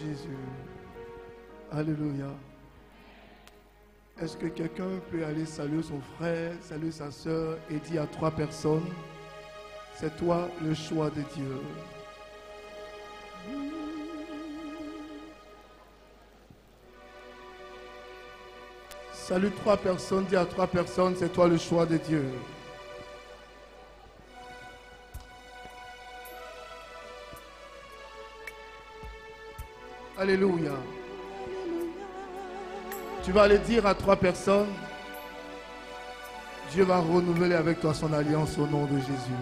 Jésus. Alléluia. Est-ce que quelqu'un peut aller saluer son frère, saluer sa soeur et dire à 3 personnes, c'est toi le choix de Dieu. Salue 3 personnes, dis à 3 personnes, c'est toi le choix de Dieu. Alléluia. Tu vas aller dire à 3 personnes, Dieu va renouveler avec toi son alliance au nom de Jésus.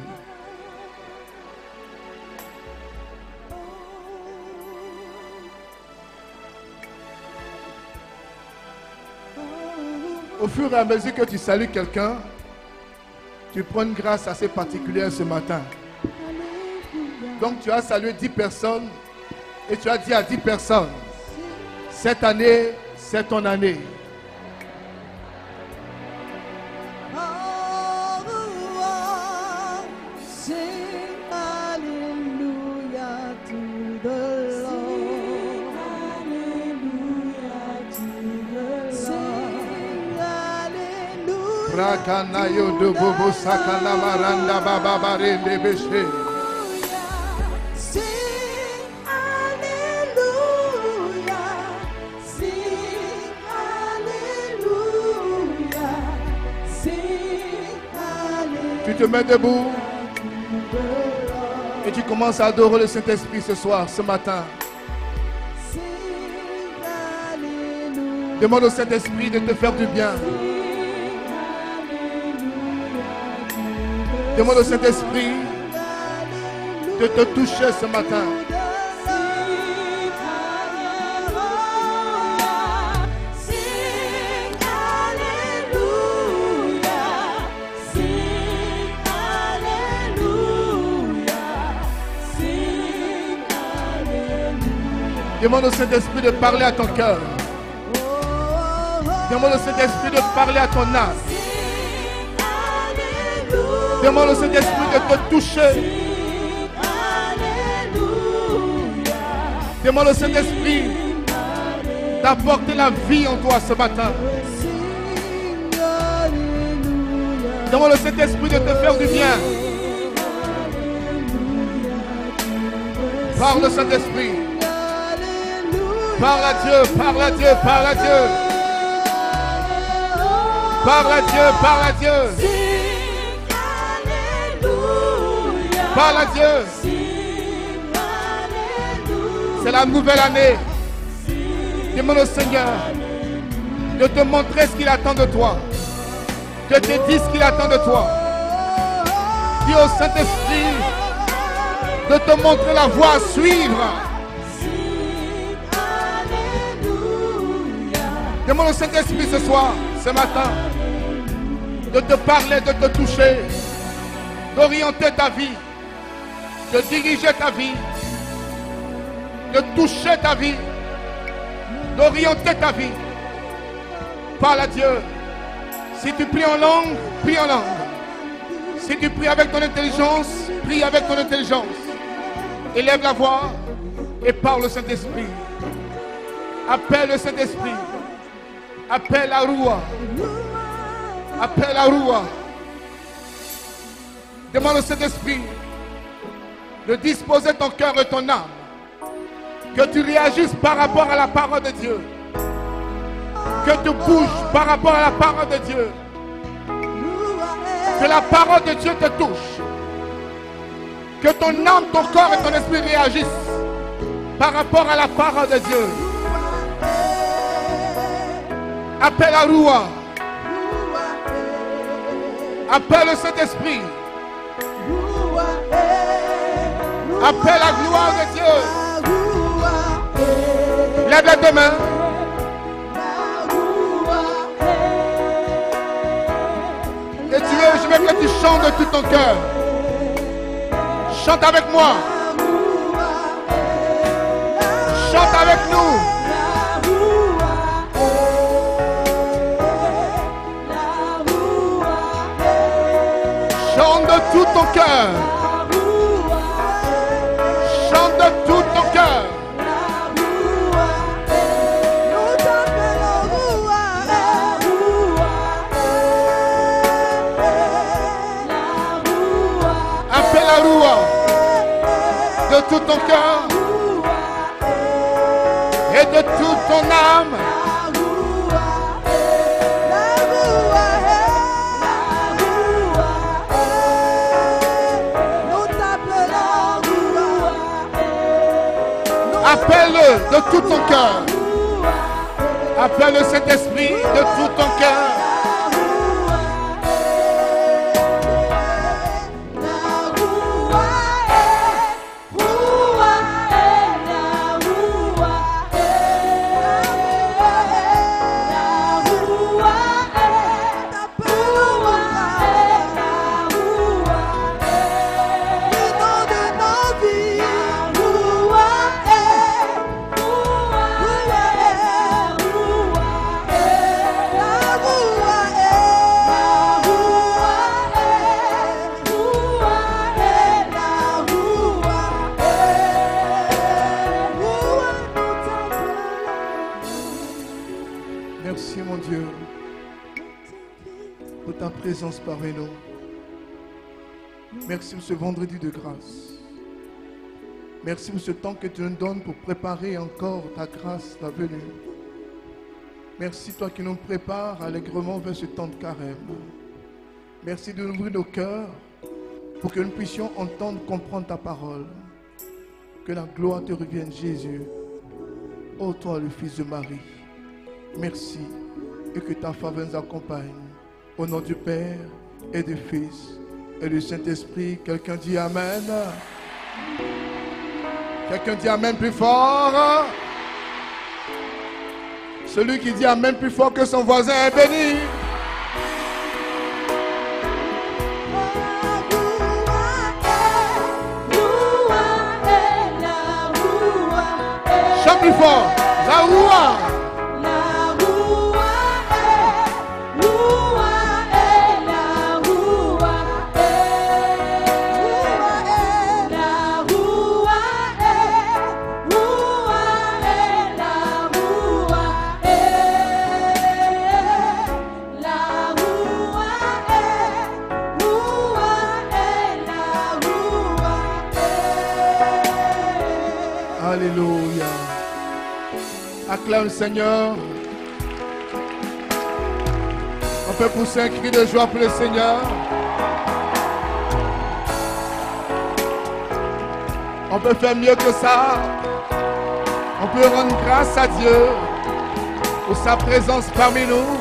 Au fur et à mesure que tu salues quelqu'un, tu prends une grâce assez particulière ce matin. Donc tu as salué 10 personnes et tu as dit à 10 personnes, cette année, c'est ton année. Rakanayo de bobo sakala maranda baba barende beshe. Tu te mets debout et tu commences à adorer le Saint-Esprit ce soir, ce matin. Demande au Saint-Esprit de te faire du bien. Demande au Saint-Esprit de te toucher ce matin. Demande au Saint-Esprit de parler à ton cœur. Demande au Saint-Esprit de parler à ton âme. Demande au Saint-Esprit de te toucher. Demande au Saint-Esprit d'apporter la vie en toi ce matin. Demande au Saint-Esprit de te faire du bien. Parle au Saint-Esprit. Parle à Dieu, parle à Dieu, parle à Dieu. Parle à Dieu, parle à Dieu. Parle à Dieu. C'est la nouvelle année. Demande au Seigneur de te montrer ce qu'il attend de toi. De te dire ce qu'il attend de toi. Dis au Saint-Esprit de te montrer la voie à suivre. Demande au Saint-Esprit ce soir, ce matin, de te parler, de te toucher, d'orienter ta vie, de diriger ta vie, de toucher ta vie, d'orienter ta vie. Parle à Dieu. Si tu pries en langue, prie en langue. Si tu pries avec ton intelligence, prie avec ton intelligence. Élève la voix et parle au Saint-Esprit. Appelle le Saint-Esprit. Appelle la Roua. Appelle la Roua. Demande au Saint-Esprit de disposer ton cœur et ton âme. Que tu réagisses par rapport à la parole de Dieu. Que tu bouges par rapport à la parole de Dieu. Que la parole de Dieu te touche. Que ton âme, ton corps et ton esprit réagissent par rapport à la parole de Dieu. Appelle la Roua. Appelle le Saint-Esprit. Appelle la gloire de Dieu. Lève les deux mains. Et je veux que tu chantes de tout ton cœur. Chante avec moi. Chante avec nous. Chante de tout ton cœur. Chante de tout ton cœur. de tout ton cœur et de toute ton âme. Appelle-le de tout ton cœur. Appelle le Saint-Esprit de tout ton cœur. Présence parmi nous. Merci pour ce vendredi de grâce. Merci pour ce temps que tu nous donnes pour préparer encore ta grâce, ta venue. Merci toi qui nous prépares allègrement vers ce temps de carême. Merci de nous ouvrir nos cœurs pour que nous puissions entendre, comprendre ta parole. Que la gloire te revienne, Jésus. Ô toi, le Fils de Marie. Merci et que ta faveur nous accompagne. Au nom du Père et du Fils et du Saint-Esprit, quelqu'un dit Amen. Quelqu'un dit Amen plus fort. Celui qui dit Amen plus fort que son voisin est béni. Chante plus fort. La roua. Alléluia. Acclame le Seigneur. On peut pousser un cri de joie pour le Seigneur. On peut faire mieux que ça. On peut rendre grâce à Dieu pour sa présence parmi nous.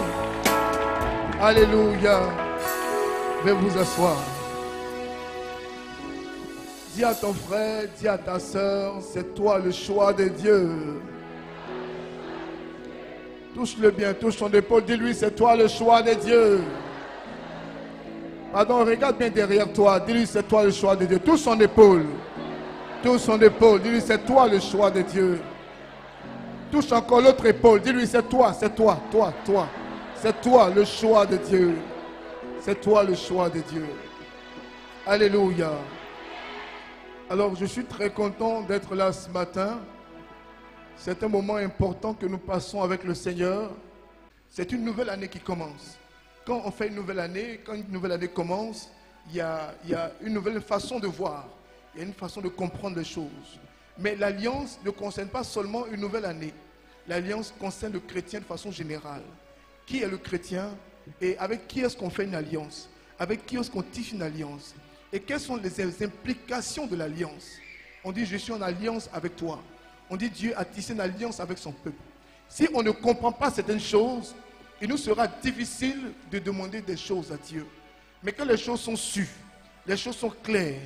Alléluia. Veuillez vous asseoir. Dis à ton frère, dis à ta soeur, c'est toi le choix de Dieu. Touche-le bien, touche son épaule, dis-lui, c'est toi le choix de Dieu. Pardon, regarde bien derrière toi, dis-lui, c'est toi le choix de Dieu. Touche son épaule, dis-lui, c'est toi le choix de Dieu. Touche encore l'autre épaule, dis-lui, c'est toi, c'est toi. C'est toi le choix de Dieu. C'est toi le choix de Dieu. Alléluia. Alors, je suis très content d'être là ce matin. C'est un moment important que nous passons avec le Seigneur. C'est une nouvelle année qui commence. Quand on fait une nouvelle année, quand une nouvelle année commence, il y a une nouvelle façon de voir. Il y a une façon de comprendre les choses. Mais l'alliance ne concerne pas seulement une nouvelle année. L'alliance concerne le chrétien de façon générale. Qui est le chrétien et avec qui est-ce qu'on fait une alliance? Avec qui est-ce qu'on tisse une alliance? Et quelles sont les implications de l'alliance? On dit, je suis en alliance avec toi. On dit, Dieu a tissé une alliance avec son peuple. Si on ne comprend pas certaines choses, il nous sera difficile de demander des choses à Dieu. Mais quand les choses sont sues, les choses sont claires,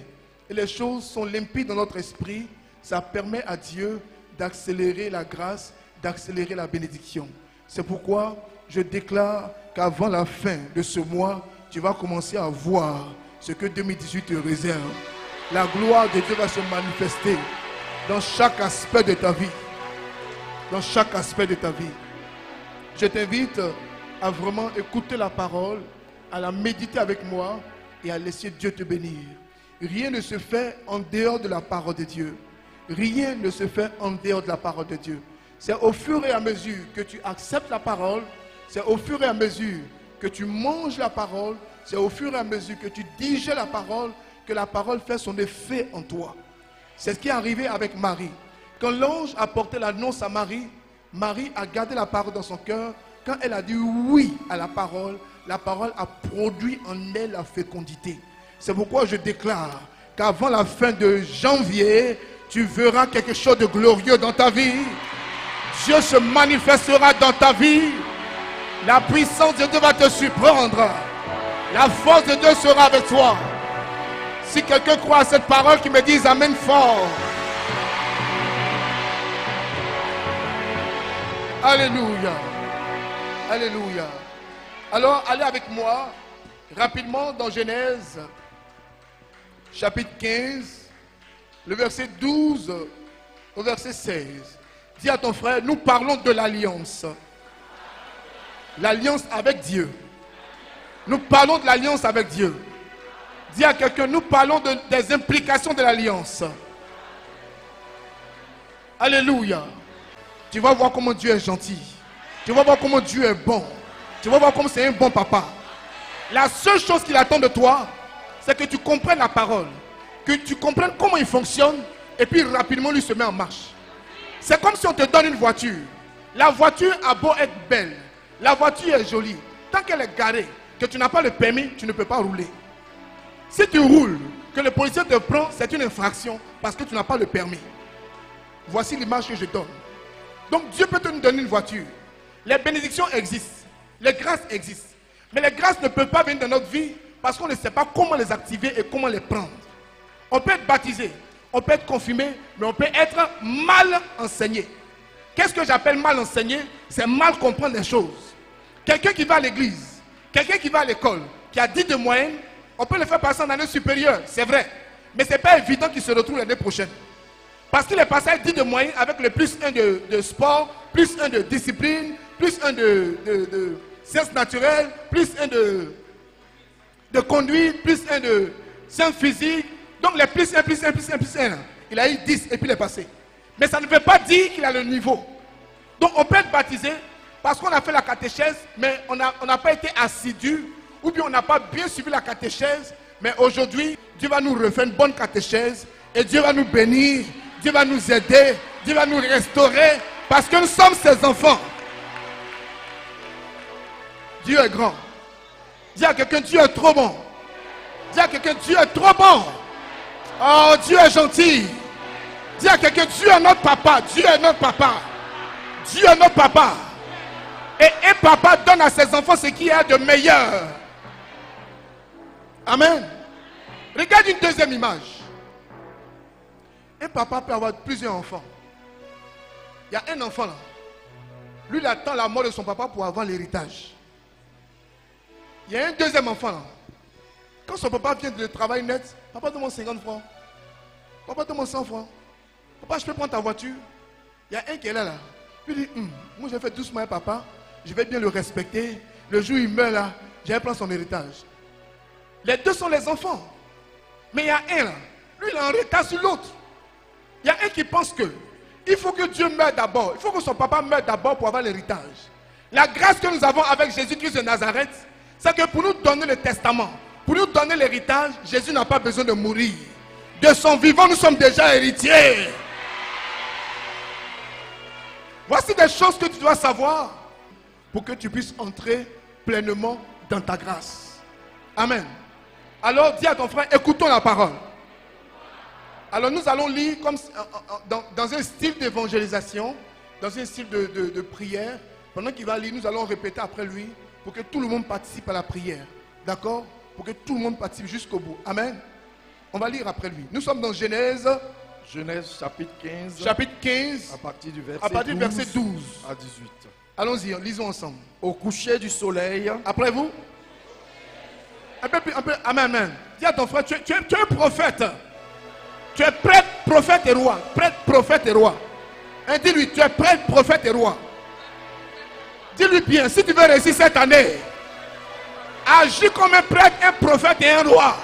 et les choses sont limpides dans notre esprit, ça permet à Dieu d'accélérer la grâce, d'accélérer la bénédiction. C'est pourquoi je déclare qu'avant la fin de ce mois, tu vas commencer à voir ce que 2018 te réserve. La gloire de Dieu va se manifester dans chaque aspect de ta vie. Dans chaque aspect de ta vie. Je t'invite à vraiment écouter la parole, à la méditer avec moi et à laisser Dieu te bénir. Rien ne se fait en dehors de la parole de Dieu. Rien ne se fait en dehors de la parole de Dieu. C'est au fur et à mesure que tu acceptes la parole, c'est au fur et à mesure que tu manges la parole, c'est au fur et à mesure que tu digères la parole, que la parole fait son effet en toi. C'est ce qui est arrivé avec Marie. Quand l'ange a porté l'annonce à Marie, Marie a gardé la parole dans son cœur. Quand elle a dit oui à la parole a produit en elle la fécondité. C'est pourquoi je déclare qu'avant la fin de janvier, tu verras quelque chose de glorieux dans ta vie. Dieu se manifestera dans ta vie. La puissance de Dieu va te surprendre. La force de Dieu sera avec toi. Si quelqu'un croit à cette parole, qu'il me dise amen fort. Alléluia. Alléluia. Alors, allez avec moi rapidement dans Genèse, chapitre 15, le verset 12 au verset 16. Dis à ton frère, nous parlons de l'alliance. L'alliance avec Dieu. Nous parlons de l'alliance avec Dieu. Dis à quelqu'un, nous parlons des implications de l'alliance. Alléluia. Tu vas voir comment Dieu est gentil. Tu vas voir comment Dieu est bon. Tu vas voir comment c'est un bon papa. La seule chose qu'il attend de toi, c'est que tu comprennes la parole. Que tu comprennes comment il fonctionne. Et puis rapidement, lui se met en marche. C'est comme si on te donne une voiture. La voiture a beau être belle. La voiture est jolie. Tant qu'elle est garée, que tu n'as pas le permis, tu ne peux pas rouler. Si tu roules, que le policier te prend, c'est une infraction parce que tu n'as pas le permis. Voici l'image que je donne. Donc Dieu peut te donner une voiture. Les bénédictions existent. Les grâces existent. Mais les grâces ne peuvent pas venir dans notre vie parce qu'on ne sait pas comment les activer et comment les prendre. On peut être baptisé, on peut être confirmé, mais on peut être mal enseigné. Qu'est-ce que j'appelle mal enseigné? C'est mal comprendre les choses. Quelqu'un qui va à l'église, quelqu'un qui va à l'école, qui a 10 de moyenne, on peut le faire passer en année supérieure, c'est vrai. Mais ce n'est pas évident qu'il se retrouve l'année prochaine. Parce qu'il est passé à 10 de moyenne avec le plus 1 de sport, plus 1 de discipline, plus 1 de sciences naturelles, plus 1 de conduite, plus 1 de sciences physiques. Donc les plus 1, plus 1, plus 1, plus 1, il a eu 10 et puis il est passé. Mais ça ne veut pas dire qu'il a le niveau. Donc on peut être baptisé parce qu'on a fait la catéchèse, mais on n'a pas été assidu, ou bien on n'a pas bien suivi la catéchèse. Mais aujourd'hui, Dieu va nous refaire une bonne catéchèse et Dieu va nous bénir, Dieu va nous aider, Dieu va nous restaurer parce que nous sommes ses enfants. Dieu est grand. Dis à quelqu'un, Dieu est trop bon. Dis à quelqu'un, Dieu est trop bon. Oh, Dieu est gentil. Dis à quelqu'un, Dieu est notre papa. Dieu est notre papa. Dieu est notre papa. Et un papa donne à ses enfants ce qui est de meilleur. Amen. Regarde une deuxième image. Un papa peut avoir plusieurs enfants. Il y a un enfant là. Lui, il attend la mort de son papa pour avoir l'héritage. Il y a un deuxième enfant là. Quand son papa vient de travail net, papa demande 50 francs. Papa demande 100 francs. Papa, je peux prendre ta voiture? Il y a un qui est là. Il dit, moi je fais doucement un papa. Je vais bien le respecter. Le jour où il meurt là, je vais prendre son héritage. Les deux sont les enfants. Mais il y a un là. Lui, il est en retard sur l'autre. Il y a un qui pense que il faut que Dieu meure d'abord. Il faut que son papa meure d'abord pour avoir l'héritage. La grâce que nous avons avec Jésus-Christ de Nazareth, c'est que pour nous donner le testament, pour nous donner l'héritage, Jésus n'a pas besoin de mourir. De son vivant, nous sommes déjà héritiers. Voici des choses que tu dois savoir pour que tu puisses entrer pleinement dans ta grâce. Amen. Alors dis à ton frère, écoutons la parole. Alors nous allons lire comme, dans un style d'évangélisation, dans un style de prière. Pendant qu'il va lire, nous allons répéter après lui pour que tout le monde participe à la prière. D'accord? Pour que tout le monde participe jusqu'au bout. Amen. On va lire après lui. Nous sommes dans Genèse. Genèse chapitre 15. Chapitre 15. À partir du verset 12 à 18. Allons-y, lisons ensemble. Au coucher du soleil. Après vous. Un peu. Amen, amen. Dis à ton frère, tu es un prophète. Tu es prêtre, prophète et roi. Prêtre, prophète et roi. Hein, dis-lui, tu es prêtre, prophète et roi. Dis-lui bien, si tu veux réussir cette année, agis comme un prêtre, un prophète et un roi.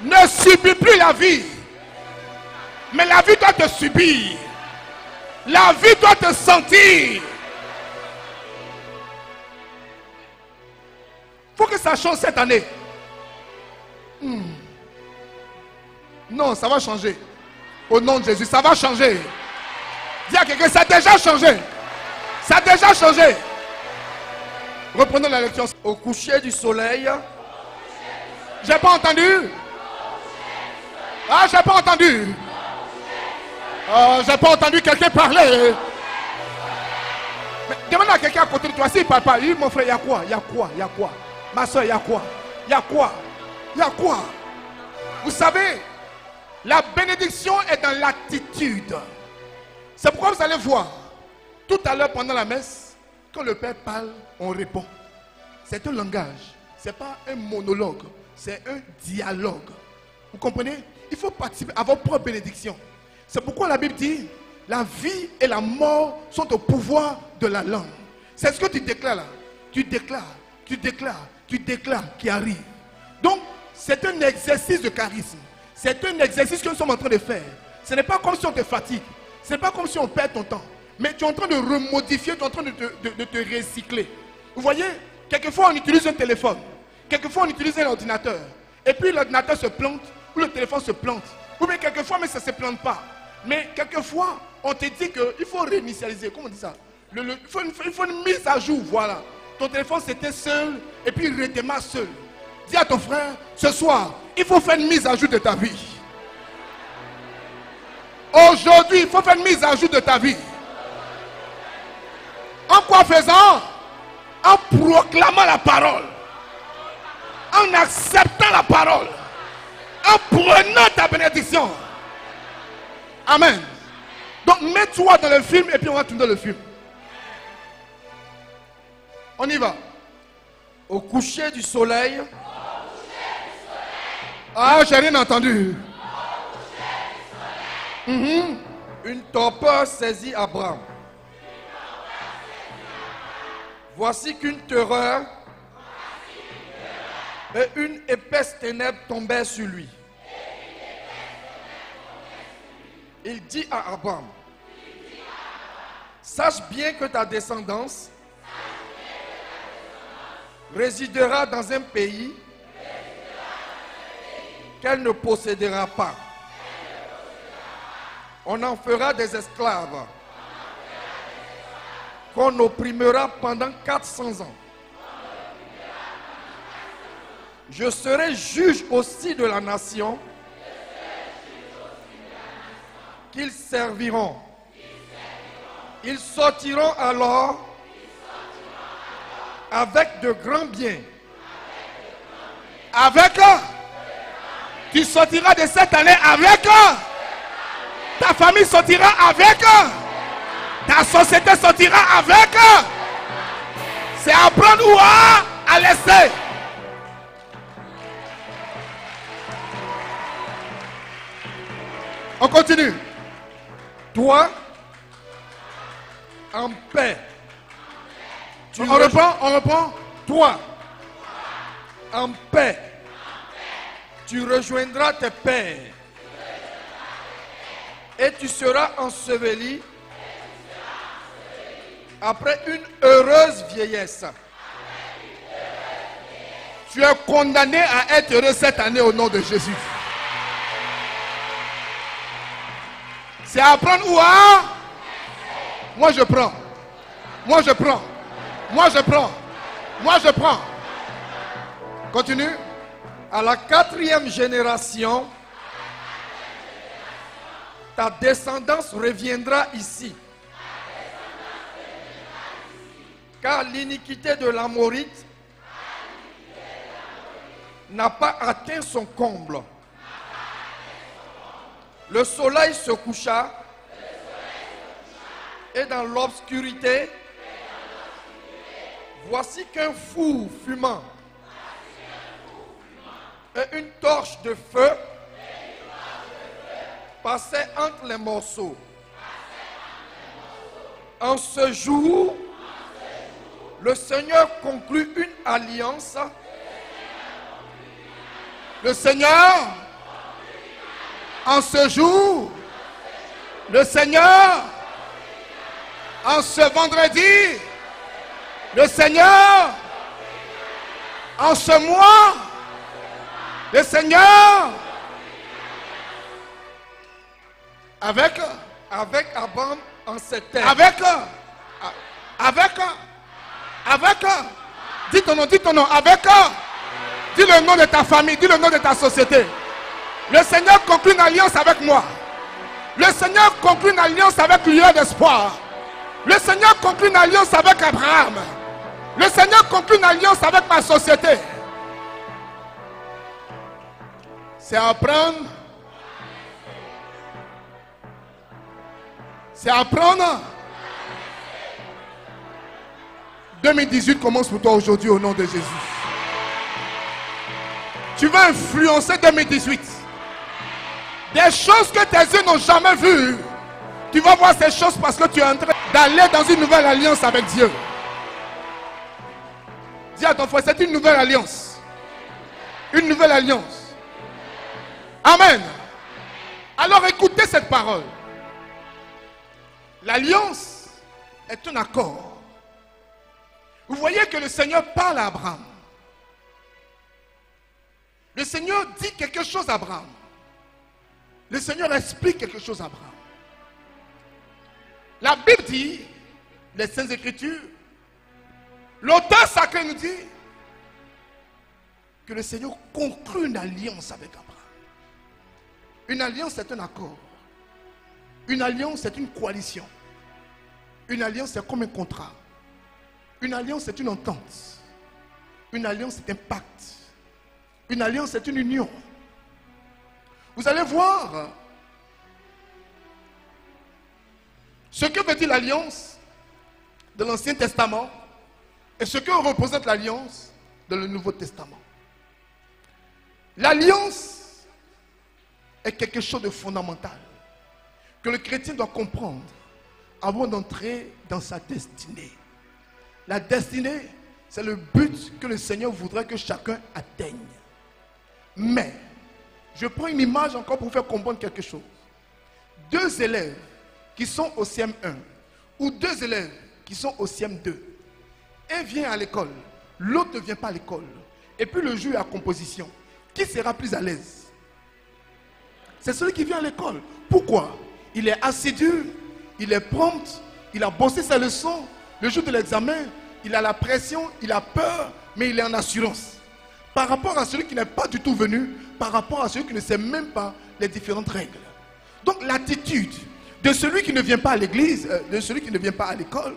Ne subis plus la vie. Mais la vie doit te subir. La vie doit te sentir. Il faut que ça change cette année. Non, ça va changer. Au nom de Jésus, ça va changer. Dis à quelqu'un, ça a déjà changé. Ça a déjà changé. Reprenons la lecture. Au coucher du soleil. J'ai pas entendu. Ah, j'ai pas entendu. J'ai pas entendu quelqu'un parler. Mais demande à quelqu'un à côté de toi, s'il ne parle pas, mon frère, il y a quoi? Il y a quoi? Il y a quoi? Ma soeur, il y a quoi? Il y a quoi? Il y a quoi? Vous savez, la bénédiction est dans l'attitude. C'est pourquoi vous allez voir, tout à l'heure pendant la messe, quand le Père parle, on répond. C'est un langage, ce n'est pas un monologue, c'est un dialogue. Vous comprenez? Il faut participer à votre propre bénédiction. C'est pourquoi la Bible dit, la vie et la mort sont au pouvoir de la langue. C'est ce que tu déclares là. Tu déclares qui arrive. Donc, c'est un exercice de charisme. C'est un exercice que nous sommes en train de faire. Ce n'est pas comme si on te fatigue. Ce n'est pas comme si on perd ton temps. Mais tu es en train de remodifier, tu es en train de te recycler. Vous voyez, quelquefois on utilise un téléphone. Quelquefois on utilise un ordinateur. Et puis l'ordinateur se plante, ou le téléphone se plante. Ou bien quelquefois, mais ça ne se plante pas. Mais quelquefois, on te dit qu'il faut réinitialiser. Comment on dit ça? Il faut une mise à jour, voilà. Ton téléphone c'était seul, et puis il redémarre seul. Dis à ton frère, ce soir, il faut faire une mise à jour de ta vie. Aujourd'hui, il faut faire une mise à jour de ta vie. En quoi faisant? En proclamant la parole. En acceptant la parole. En prenant ta bénédiction. Amen. Donc mets-toi dans le film et puis on va tourner le film. On y va. Au coucher du soleil. Ah, j'ai rien entendu. Une torpeur saisit Abraham. Voici qu'une terreur et une épaisse ténèbre tombaient sur lui. Il dit à Abraham, sache bien que ta descendance résidera dans un pays qu'elle ne possédera pas. On en fera des esclaves qu'on opprimera pendant 400 ans. Je serai juge aussi de la nation qu'ils serviront. Ils sortiront alors avec de grands biens. Avec eux. Tu sortiras de cette année avec eux. Ta famille sortira avec eux. Ta société sortira avec eux. C'est à prendre ou à laisser. On continue. Toi, en paix. On reprend. Toi, en paix. Tu rejoindras tes pères. Et tu seras enseveli après une heureuse vieillesse. Tu es condamné à être heureux cette année au nom de Jésus. C'est à prendre ou à? Moi je prends. Moi je prends. Moi je prends. Moi je prends. Continue. À la 4e génération, ta descendance reviendra ici. Car l'iniquité de l'Amorite n'a pas atteint son comble. Le soleil se coucha et dans l'obscurité, voici qu'un four fumant et une torche de feu passaient entre les morceaux. En ce jour, le Seigneur conclut une alliance. Le Seigneur, en ce jour, le Seigneur, en ce vendredi, le Seigneur, en ce mois, le Seigneur, Avec Abraham en ces terres. Avec dis ton nom, avec dis le nom de ta famille, dis le nom de ta société. Le Seigneur conclut une alliance avec moi. Le Seigneur conclut une alliance avec l'Union d'espoir. Le Seigneur conclut une alliance avec Abraham. Le Seigneur conclut une alliance avec ma société. C'est apprendre. C'est apprendre. 2018 commence pour toi aujourd'hui au nom de Jésus. Tu vas influencer 2018. Des choses que tes yeux n'ont jamais vues. Tu vas voir ces choses parce que tu es en train d'aller dans une nouvelle alliance avec Dieu. Dis à ton frère, c'est une nouvelle alliance. Une nouvelle alliance. Amen. Alors écoutez cette parole. L'alliance est un accord. Vous voyez que le Seigneur parle à Abraham. Le Seigneur dit quelque chose à Abraham. Le Seigneur explique quelque chose à Abraham. La Bible dit, les Saintes Écritures, l'auteur sacré nous dit que le Seigneur conclut une alliance avec Abraham. Une alliance, c'est un accord. Une alliance, c'est une coalition. Une alliance, c'est comme un contrat. Une alliance, c'est une entente. Une alliance, c'est un pacte. Une alliance, c'est une union. Vous allez voir ce que veut dire l'alliance de l'Ancien Testament et ce que représente l'alliance dans le Nouveau Testament. L'alliance est quelque chose de fondamental que le chrétien doit comprendre avant d'entrer dans sa destinée. La destinée, c'est le but que le Seigneur voudrait que chacun atteigne. Mais, je prends une image encore pour vous faire comprendre quelque chose. Deux élèves qui sont au CM1 ou deux élèves qui sont au CM2. Un vient à l'école, l'autre ne vient pas à l'école. Et puis le jeu est à composition. Qui sera plus à l'aise? C'est celui qui vient à l'école. Pourquoi? Il est assidu, il est prompt, il a bossé ses leçons. Le jour de l'examen, il a la pression, il a peur, mais il est en assurance. Par rapport à celui qui n'est pas du tout venu, par rapport à celui qui ne sait même pas les différentes règles. Donc l'attitude de celui qui ne vient pas à l'église, de celui qui ne vient pas à l'école,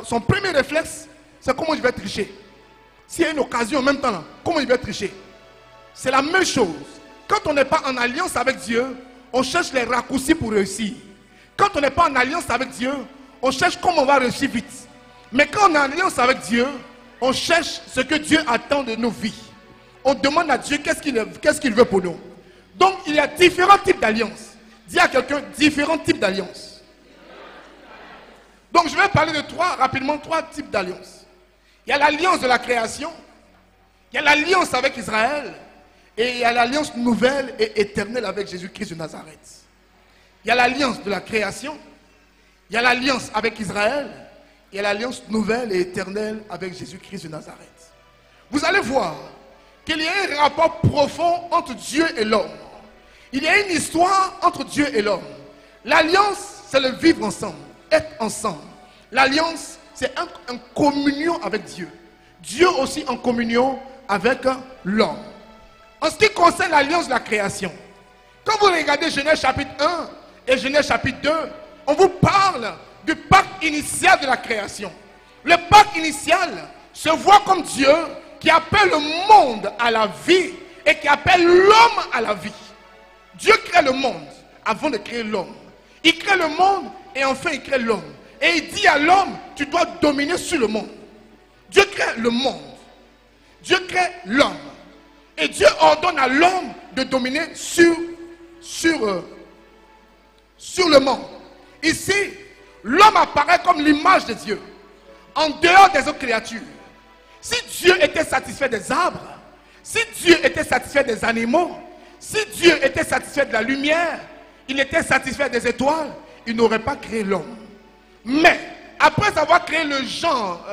son premier réflexe, c'est comment je vais tricher. S'il y a une occasion en même temps, là, comment je vais tricher. C'est la même chose. Quand on n'est pas en alliance avec Dieu, on cherche les raccourcis pour réussir. Quand on n'est pas en alliance avec Dieu, on cherche comment on va réussir vite. Mais quand on est en alliance avec Dieu, on cherche ce que Dieu attend de nos vies. On demande à Dieu qu'est-ce qu'il veut pour nous. Donc il y a différents types d'alliances. Dis à quelqu'un, différents types d'alliances. Donc je vais parler de rapidement trois types d'alliances. Il y a l'alliance de la création, il y a l'alliance avec Israël, et il y a l'alliance nouvelle et éternelle avec Jésus-Christ de Nazareth. Il y a l'alliance de la création, il y a l'alliance avec Israël, il y a l'alliance nouvelle et éternelle avec Jésus-Christ de Nazareth. Vous allez voir qu'il y a un rapport profond entre Dieu et l'homme. Il y a une histoire entre Dieu et l'homme. L'alliance, c'est le vivre ensemble, être ensemble. L'alliance, c'est en communion avec Dieu. Dieu aussi en communion avec l'homme. En ce qui concerne l'alliance de la création, quand vous regardez Genèse chapitre 1 et Genèse chapitre 2, on vous parle du pacte initial de la création. Le pacte initial se voit comme Dieu qui appelle le monde à la vie et qui appelle l'homme à la vie. Dieu crée le monde avant de créer l'homme. Il crée le monde et enfin il crée l'homme. Et il dit à l'homme, tu dois dominer sur le monde. Dieu crée le monde. Dieu crée l'homme. Et Dieu ordonne à l'homme de dominer sur le monde. Ici, l'homme apparaît comme l'image de Dieu, en dehors des autres créatures. Si Dieu était satisfait des arbres, si Dieu était satisfait des animaux, si Dieu était satisfait de la lumière, il était satisfait des étoiles, il n'aurait pas créé l'homme. Mais, après avoir créé le genre,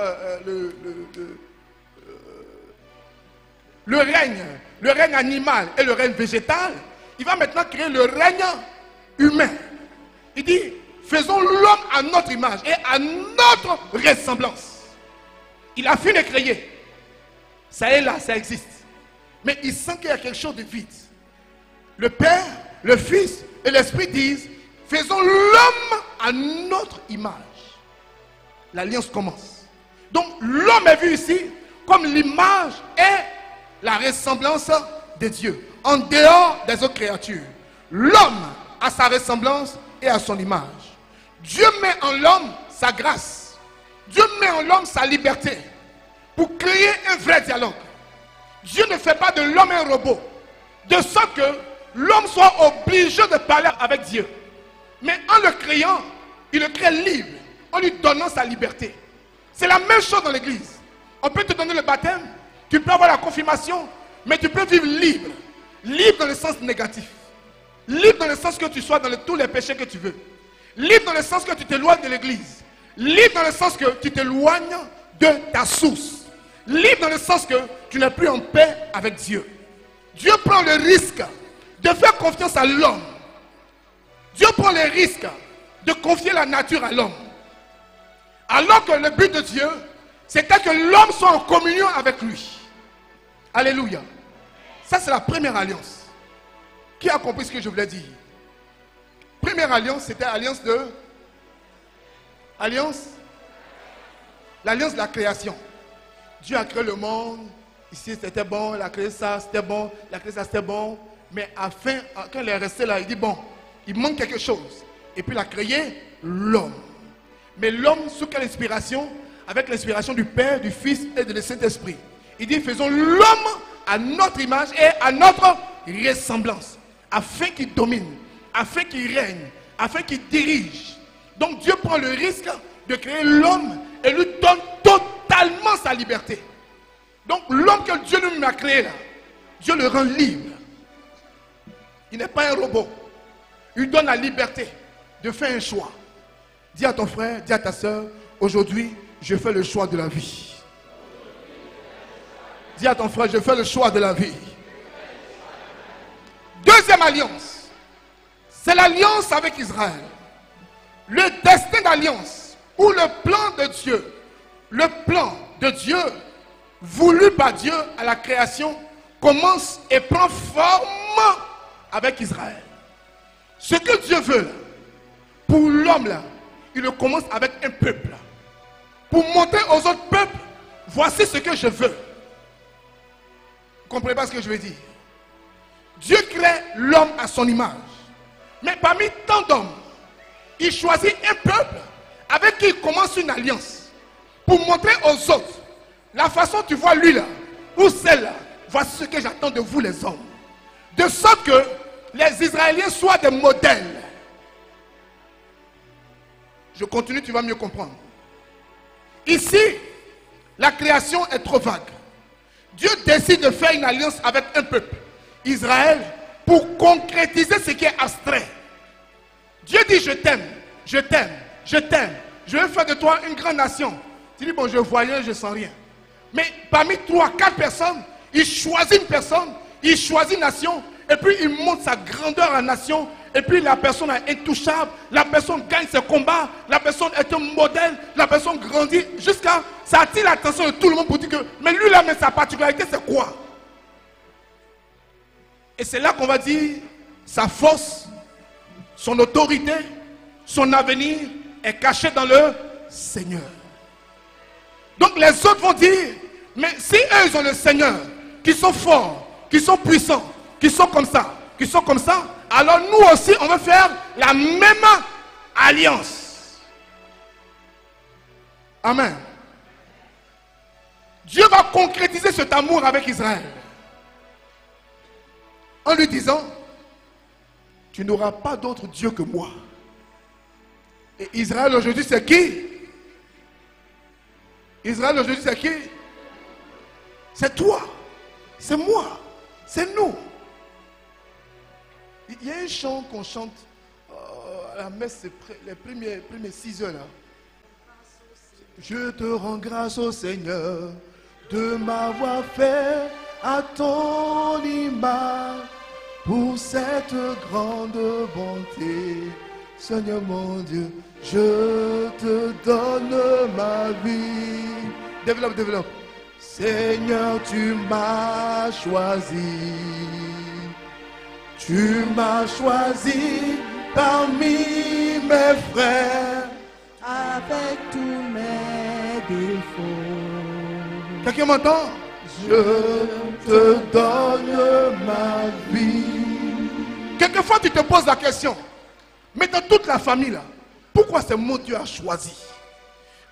le règne animal et le règne végétal, il va maintenant créer le règne humain. Il dit, faisons l'homme à notre image et à notre ressemblance. Il a fini de créer. Ça est là, ça existe. Mais il sent qu'il y a quelque chose de vide. Le Père, le Fils et l'Esprit disent, faisons l'homme à notre image. L'alliance commence. Donc l'homme est vu ici comme l'image et la ressemblance de Dieu. En dehors des autres créatures. L'homme a sa ressemblance et à son image. Dieu met en l'homme sa grâce. Dieu met en l'homme sa liberté pour créer un vrai dialogue. Dieu ne fait pas de l'homme un robot, de sorte que l'homme soit obligé de parler avec Dieu. Mais en le créant, il le crée libre, en lui donnant sa liberté. C'est la même chose dans l'église. On peut te donner le baptême, tu peux avoir la confirmation, mais tu peux vivre libre. Libre dans le sens négatif. Libre dans le sens que tu sois dans tous les péchés que tu veux. Libre dans le sens que tu t'éloignes de l'église. Libre dans le sens que tu t'éloignes de ta source. Libre dans le sens que tu n'es plus en paix avec Dieu. Dieu prend le risque de faire confiance à l'homme. Dieu prend le risque de confier la nature à l'homme. Alors que le but de Dieu, c'était que l'homme soit en communion avec lui. Alléluia. Ça, c'est la première alliance. Qui a compris ce que je voulais dire? Première alliance, c'était l'alliance de... L'alliance de la création. Dieu a créé le monde. Ici, c'était bon. Il a créé ça, c'était bon. Il a créé ça, c'était bon. Mais quand il est resté là, il dit, bon, il manque quelque chose. Et puis il a créé l'homme. Mais l'homme, sous quelle inspiration? Avec l'inspiration du Père, du Fils et de Saint-Esprit. Il dit, faisons l'homme à notre image et à notre ressemblance. Afin qu'il domine, afin qu'il règne, afin qu'il dirige. Donc Dieu prend le risque de créer l'homme et lui donne totalement sa liberté. Donc l'homme que Dieu lui a créé là, Dieu le rend libre. Il n'est pas un robot. Il lui donne la liberté de faire un choix. Dis à ton frère, dis à ta soeur, aujourd'hui, je fais le choix de la vie. Dis à ton frère, je fais le choix de la vie. Deuxième alliance, c'est l'alliance avec Israël. Le destin d'alliance ou le plan de Dieu, voulu par Dieu à la création, commence et prend forme avec Israël. Ce que Dieu veut là, pour l'homme là, il le commence avec un peuple. Pour montrer aux autres peuples, voici ce que je veux. Vous comprenez pas ce que je veux dire? Dieu crée l'homme à son image. Mais parmi tant d'hommes, il choisit un peuple avec qui il commence une alliance. Pour montrer aux autres la façon tu vois lui là, ou celle-là. Voici ce que j'attends de vous les hommes. De sorte que les Israéliens soient des modèles. Je continue, tu vas mieux comprendre. Ici, la création est trop vague. Dieu décide de faire une alliance avec un peuple, Israël, pour concrétiser ce qui est abstrait. Dieu dit, je t'aime, je t'aime, je t'aime. Je vais faire de toi une grande nation. Tu dis, bon, je vois rien, je sens rien. Mais parmi 3-4 personnes, il choisit une personne, il choisit une nation, et puis il montre sa grandeur en nation, et puis la personne est intouchable, la personne gagne ses combats, la personne est un modèle, la personne grandit, jusqu'à ça attire l'attention de tout le monde pour dire que, mais lui là, mais sa particularité c'est quoi? Et c'est là qu'on va dire, sa force, son autorité, son avenir est caché dans le Seigneur. Donc les autres vont dire, mais si eux ils ont le Seigneur, qui sont forts, qui sont puissants, qui sont comme ça, alors nous aussi on veut faire la même alliance. Amen. Dieu va concrétiser cet amour avec Israël en lui disant, tu n'auras pas d'autre Dieu que moi. Et Israël aujourd'hui c'est qui? Israël aujourd'hui c'est qui? C'est toi, c'est moi, c'est nous. Il y a un chant qu'on chante à la messe, les premiers 6 heures là. Je te rends grâce au Seigneur de m'avoir fait à ton image pour cette grande bonté Seigneur mon Dieu, je te donne ma vie. Développe, développe. Seigneur, tu m'as choisi. Tu m'as choisi parmi mes frères. Avec tous mes défauts. Quelqu'un m'entend? Je te donne ma vie. Quelquefois tu te poses la question, mais dans toute la famille là, pourquoi c'est moi Dieu a choisi?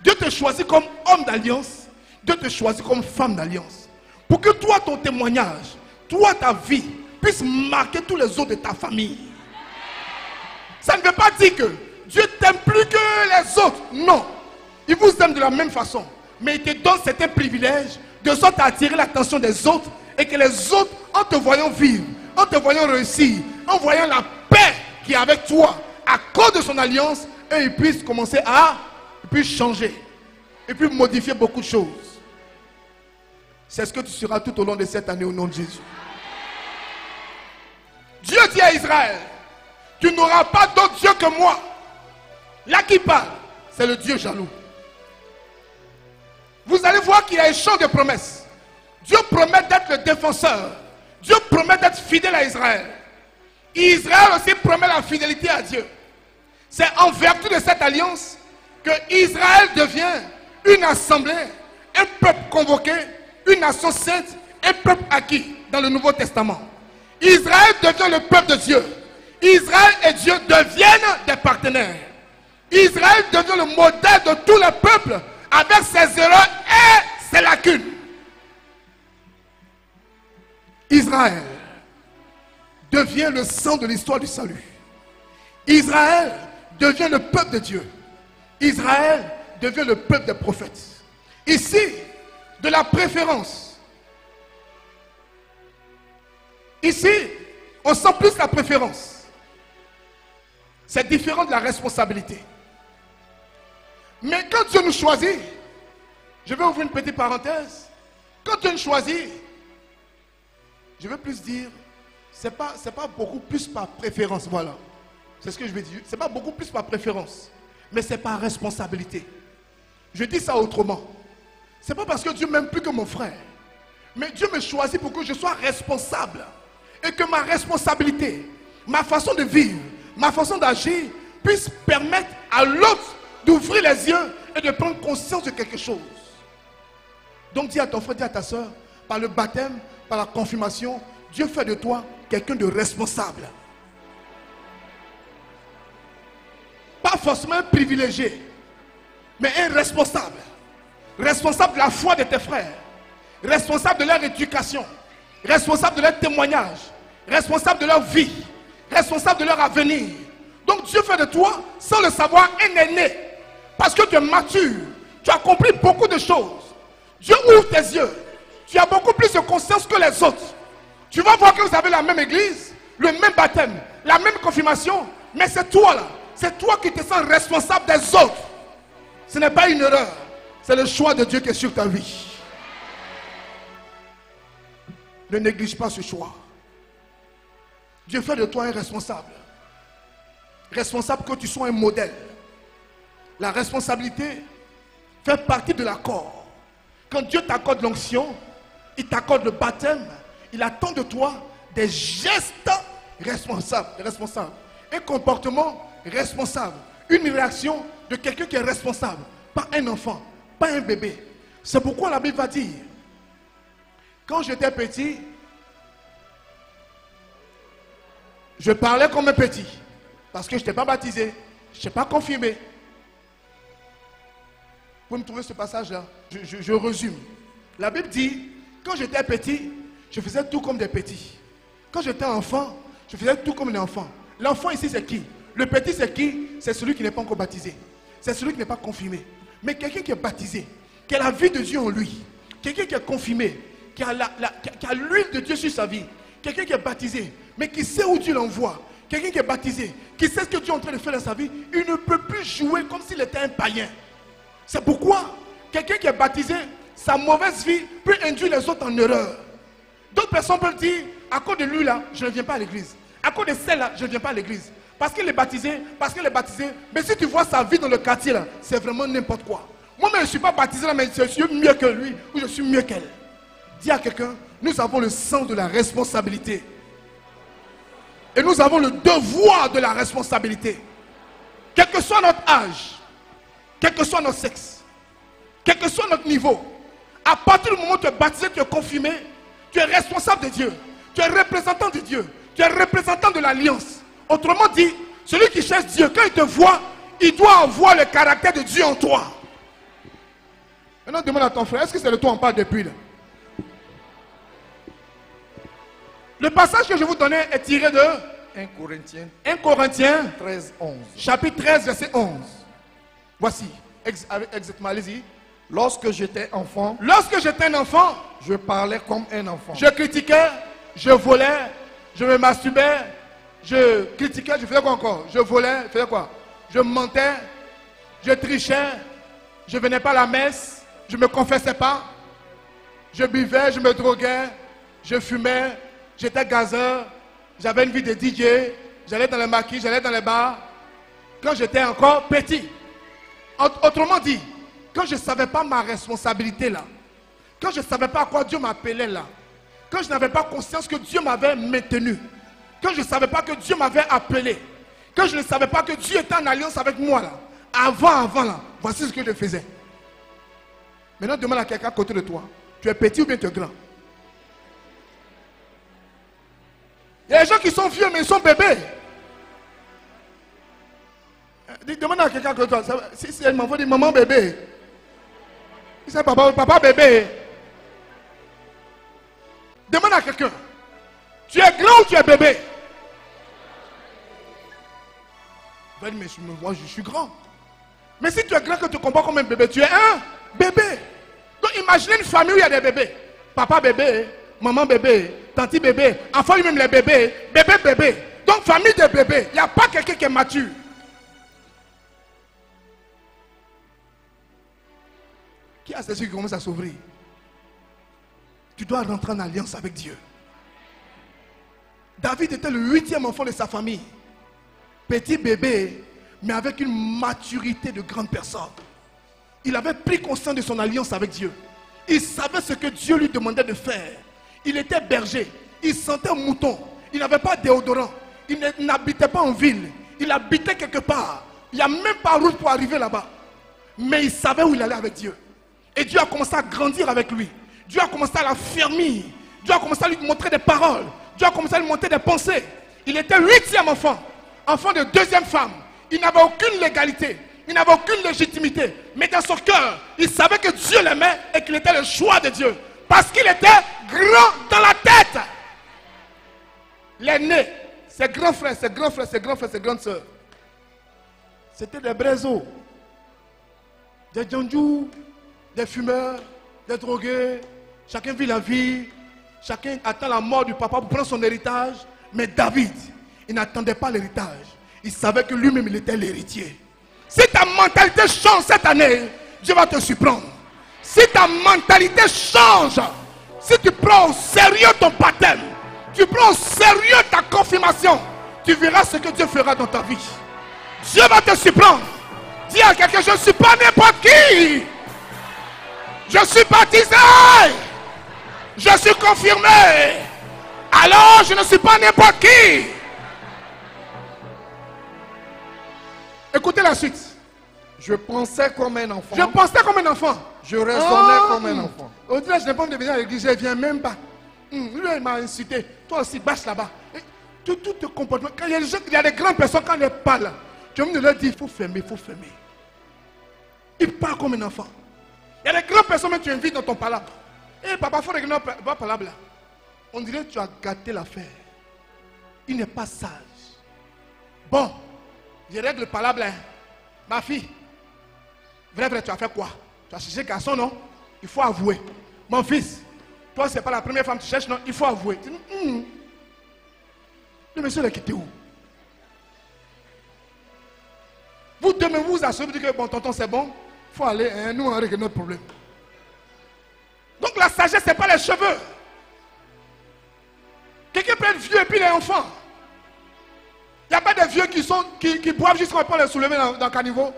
Dieu te choisit comme homme d'alliance, Dieu te choisit comme femme d'alliance. Pour que toi, ton témoignage, toi, ta vie, puisse marquer tous les autres de ta famille. Ça ne veut pas dire que Dieu t'aime plus que les autres. Non. Il vous aime de la même façon. Mais il te donne certains privilèges de sorte à attirer l'attention des autres et que les autres, en te voyant vivre, en te voyant réussir, en voyant la paix qui est avec toi à cause de son alliance, et ils puissent commencer à changer et puis modifier beaucoup de choses. C'est ce que tu seras tout au long de cette année au nom de Jésus. Dieu dit à Israël, tu n'auras pas d'autre Dieu que moi. Là qui parle, c'est le Dieu jaloux. Vous allez voir qu'il y a un champ de promesses. Dieu promet d'être le défenseur. Dieu promet d'être fidèle à Israël. Et Israël aussi promet la fidélité à Dieu. C'est en vertu de cette alliance que Israël devient une assemblée, un peuple convoqué, une nation sainte, un peuple acquis dans le Nouveau Testament. Israël devient le peuple de Dieu. Israël et Dieu deviennent des partenaires. Israël devient le modèle de tout le peuple avec ses erreurs et ses lacunes. Israël devient le sang de l'histoire du salut. Israël devient le peuple de Dieu. Israël devient le peuple des prophètes. Ici, de la préférence. Ici, on sent plus la préférence. C'est différent de la responsabilité. Mais quand Dieu nous choisit, je vais ouvrir une petite parenthèse. Quand Dieu nous choisit, je veux plus dire, c'est pas beaucoup plus par préférence, voilà. C'est ce que je veux dire. C'est pas beaucoup plus par préférence, mais c'est par responsabilité. Je dis ça autrement. C'est pas parce que Dieu m'aime plus que mon frère, mais Dieu me choisit pour que je sois responsable et que ma responsabilité, ma façon de vivre, ma façon d'agir puisse permettre à l'autre d'ouvrir les yeux et de prendre conscience de quelque chose. Donc dis à ton frère, dis à ta soeur, par le baptême, par la confirmation, Dieu fait de toi quelqu'un de responsable. Pas forcément un privilégié, mais un responsable. Responsable de la foi de tes frères, responsable de leur éducation, responsable de leur témoignage, responsable de leur vie, responsable de leur avenir. Donc Dieu fait de toi, sans le savoir, un aîné. Parce que tu es mature, tu as compris beaucoup de choses. Dieu ouvre tes yeux. Tu as beaucoup plus de conscience que les autres. Tu vas voir que vous avez la même église, le même baptême, la même confirmation. Mais c'est toi là. C'est toi qui te sens responsable des autres. Ce n'est pas une erreur. C'est le choix de Dieu qui est sur ta vie. Ne néglige pas ce choix. Dieu fait de toi un responsable. Responsable que tu sois un modèle. La responsabilité fait partie de l'accord. Quand Dieu t'accorde l'onction, il t'accorde le baptême, il attend de toi des gestes responsables. Un comportement responsable. Une réaction de quelqu'un qui est responsable. Pas un enfant, pas un bébé. C'est pourquoi la Bible va dire, quand j'étais petit, je parlais comme un petit. Parce que je n'étais pas baptisé, je n'étais pas confirmé. Vous pouvez me trouver ce passage-là. Je résume. La Bible dit, quand j'étais petit, je faisais tout comme des petits. Quand j'étais enfant, je faisais tout comme les enfants. L'enfant ici, c'est qui? Le petit, c'est qui? C'est celui qui n'est pas encore baptisé. C'est celui qui n'est pas confirmé. Mais quelqu'un qui est baptisé, qui a la vie de Dieu en lui, quelqu'un qui est confirmé, qui a l'huile de Dieu sur sa vie, quelqu'un qui est baptisé, mais qui sait où Dieu l'envoie, quelqu'un qui est baptisé, qui sait ce que Dieu est en train de faire dans sa vie, il ne peut plus jouer comme s'il était un païen. C'est pourquoi quelqu'un qui est baptisé, sa mauvaise vie peut induire les autres en erreur. D'autres personnes peuvent dire, à cause de lui là, je ne viens pas à l'église. À cause de celle-là, je ne viens pas à l'église. parce qu'elle est baptisée, parce qu'elle est baptisée. Mais si tu vois sa vie dans le quartier, là, c'est vraiment n'importe quoi. Moi-même, je ne suis pas baptisé là, mais je suis mieux que lui ou je suis mieux qu'elle. Dis à quelqu'un, nous avons le sens de la responsabilité. Et nous avons le devoir de la responsabilité. Quel que soit notre âge, quel que soit notre sexe, quel que soit notre niveau, à partir du moment où tu es baptisé, tu es confirmé, tu es responsable de Dieu, tu es représentant de Dieu, tu es représentant de l'alliance. Autrement dit, celui qui cherche Dieu, quand il te voit, il doit avoir le caractère de Dieu en toi. Maintenant, demande à ton frère, est-ce que c'est de toi on parle depuis là? Le passage que je vous donnais est tiré de 1 Corinthiens 1 Corinthiens 13, 11. chapitre 13, verset 11. Voici, exactement, allez-y. Lorsque j'étais enfant, Lorsque j'étais un enfant, je parlais comme un enfant. je critiquais, je volais, je me masturbais, je critiquais, je faisais quoi encore? Je volais, je faisais quoi? Je mentais, je trichais, je venais pas à la messe, je me confessais pas, je buvais, je me droguais, je fumais, j'étais gazeur, j'avais une vie de DJ, j'allais dans les maquis, j'allais dans les bars, quand j'étais encore petit. Autrement dit, quand je ne savais pas ma responsabilité là, quand je ne savais pas à quoi Dieu m'appelait là, quand je n'avais pas conscience que Dieu m'avait maintenu, quand je ne savais pas que Dieu m'avait appelé, quand je ne savais pas que Dieu était en alliance avec moi là, avant là, voici ce que je faisais. Maintenant demande à quelqu'un à côté de toi, tu es petit ou bien tu es grand? Il y a des gens qui sont vieux mais ils sont bébés. Demande à quelqu'un à côté de toi, si c'est un enfant, dit maman bébé. Si c'est papa bébé. Demande à quelqu'un, tu es grand ou tu es bébé? Mais moi je suis grand. Mais si tu es grand que tu comprends comme un bébé, tu es un bébé. Donc imaginez une famille où il y a des bébés. Papa bébé, maman bébé, tanti bébé, enfant lui-même les bébés, bébé. Donc famille de bébés, il n'y a pas quelqu'un qui est mature. Qui a ces yeux qui commencent à s'ouvrir? Tu dois rentrer en alliance avec Dieu. David était le 8e enfant de sa famille. Petit bébé, mais avec une maturité de grande personne. Il avait pris conscience de son alliance avec Dieu. Il savait ce que Dieu lui demandait de faire. Il était berger. Il sentait mouton. Il n'avait pas de déodorant. Il n'habitait pas en ville. Il habitait quelque part. Il n'y a même pas route pour arriver là-bas. Mais il savait où il allait avec Dieu. Et Dieu a commencé à grandir avec lui. Dieu a commencé à l'affermir. Dieu a commencé à lui montrer des paroles. Dieu a commencé à lui montrer des pensées. Il était 8e enfant. Enfant de 2e femme. Il n'avait aucune légalité. Il n'avait aucune légitimité. Mais dans son cœur, il savait que Dieu l'aimait et qu'il était le choix de Dieu. Parce qu'il était grand dans la tête. L'aîné, ses grands frères, ses grandes sœurs, c'était des braiseaux, des djandjous, des fumeurs, des drogués. Chacun vit la vie. Chacun attend la mort du papa pour prendre son héritage. Mais David, il n'attendait pas l'héritage. Il savait que lui-même, il était l'héritier. Si ta mentalité change cette année, Dieu va te surprendre. Si ta mentalité change, si tu prends au sérieux ton baptême, tu prends au sérieux ta confirmation, tu verras ce que Dieu fera dans ta vie. Dieu va te surprendre. Dis à quelqu'un, je ne suis pas n'importe qui. Je suis baptisé. Je suis confirmé. Alors je ne suis pas n'importe qui. Écoutez la suite. Je pensais comme un enfant. Je pensais comme un enfant. Je raisonnais comme un enfant. Au delà, je n'ai pas envie de venir à l'église, je ne viens même pas. Lui, il m'a incité. Toi aussi, bâche là-bas. Tout te comportement. Quand il y a des grandes personnes, quand elles parlent, tu as envie de leur dire, il faut fermer, il faut fermer. Il parle comme un enfant. Il y a des grandes personnes, même tu invites dans ton palabre. Eh papa, il faut régler notre palabre là. On dirait que tu as gâté l'affaire. Il n'est pas sage. Bon, je règle le palabre là. Ma fille, vrai, tu as fait quoi? Tu as cherché garçon, non? Il faut avouer. Mon fils, toi, ce n'est pas la première femme que tu cherches, non? Il faut avouer. Le monsieur l'a quitté où? Vous demain, vous vous assurez, vous dites que bon, tonton, c'est bon. Il faut aller, nous, on règle notre problème. Donc la sagesse, ce n'est pas les cheveux. Quelqu'un peut être vieux et puis il est enfant. Il y a n'y a pas des vieux qui boivent juste pour les soulever dans le caniveau.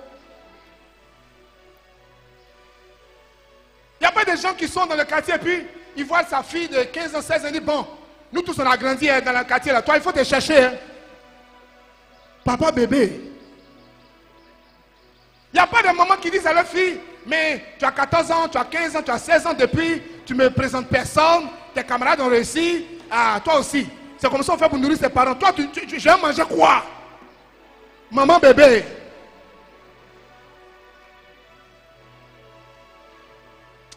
Il n'y a pas des gens qui sont dans le quartier et puis ils voient sa fille de 15 ans, 16 ans et disent, bon, nous tous on a grandi dans le quartier là, toi il faut te chercher. Hein. Papa bébé. Il n'y a pas de maman qui disent à leur fille, mais tu as 14 ans, tu as 15 ans, tu as 16 ans depuis, tu ne me présentes personne, tes camarades ont réussi, ah, toi aussi. C'est comme ça qu'on fait pour nourrir ses parents. Toi, je vais manger quoi? Maman bébé.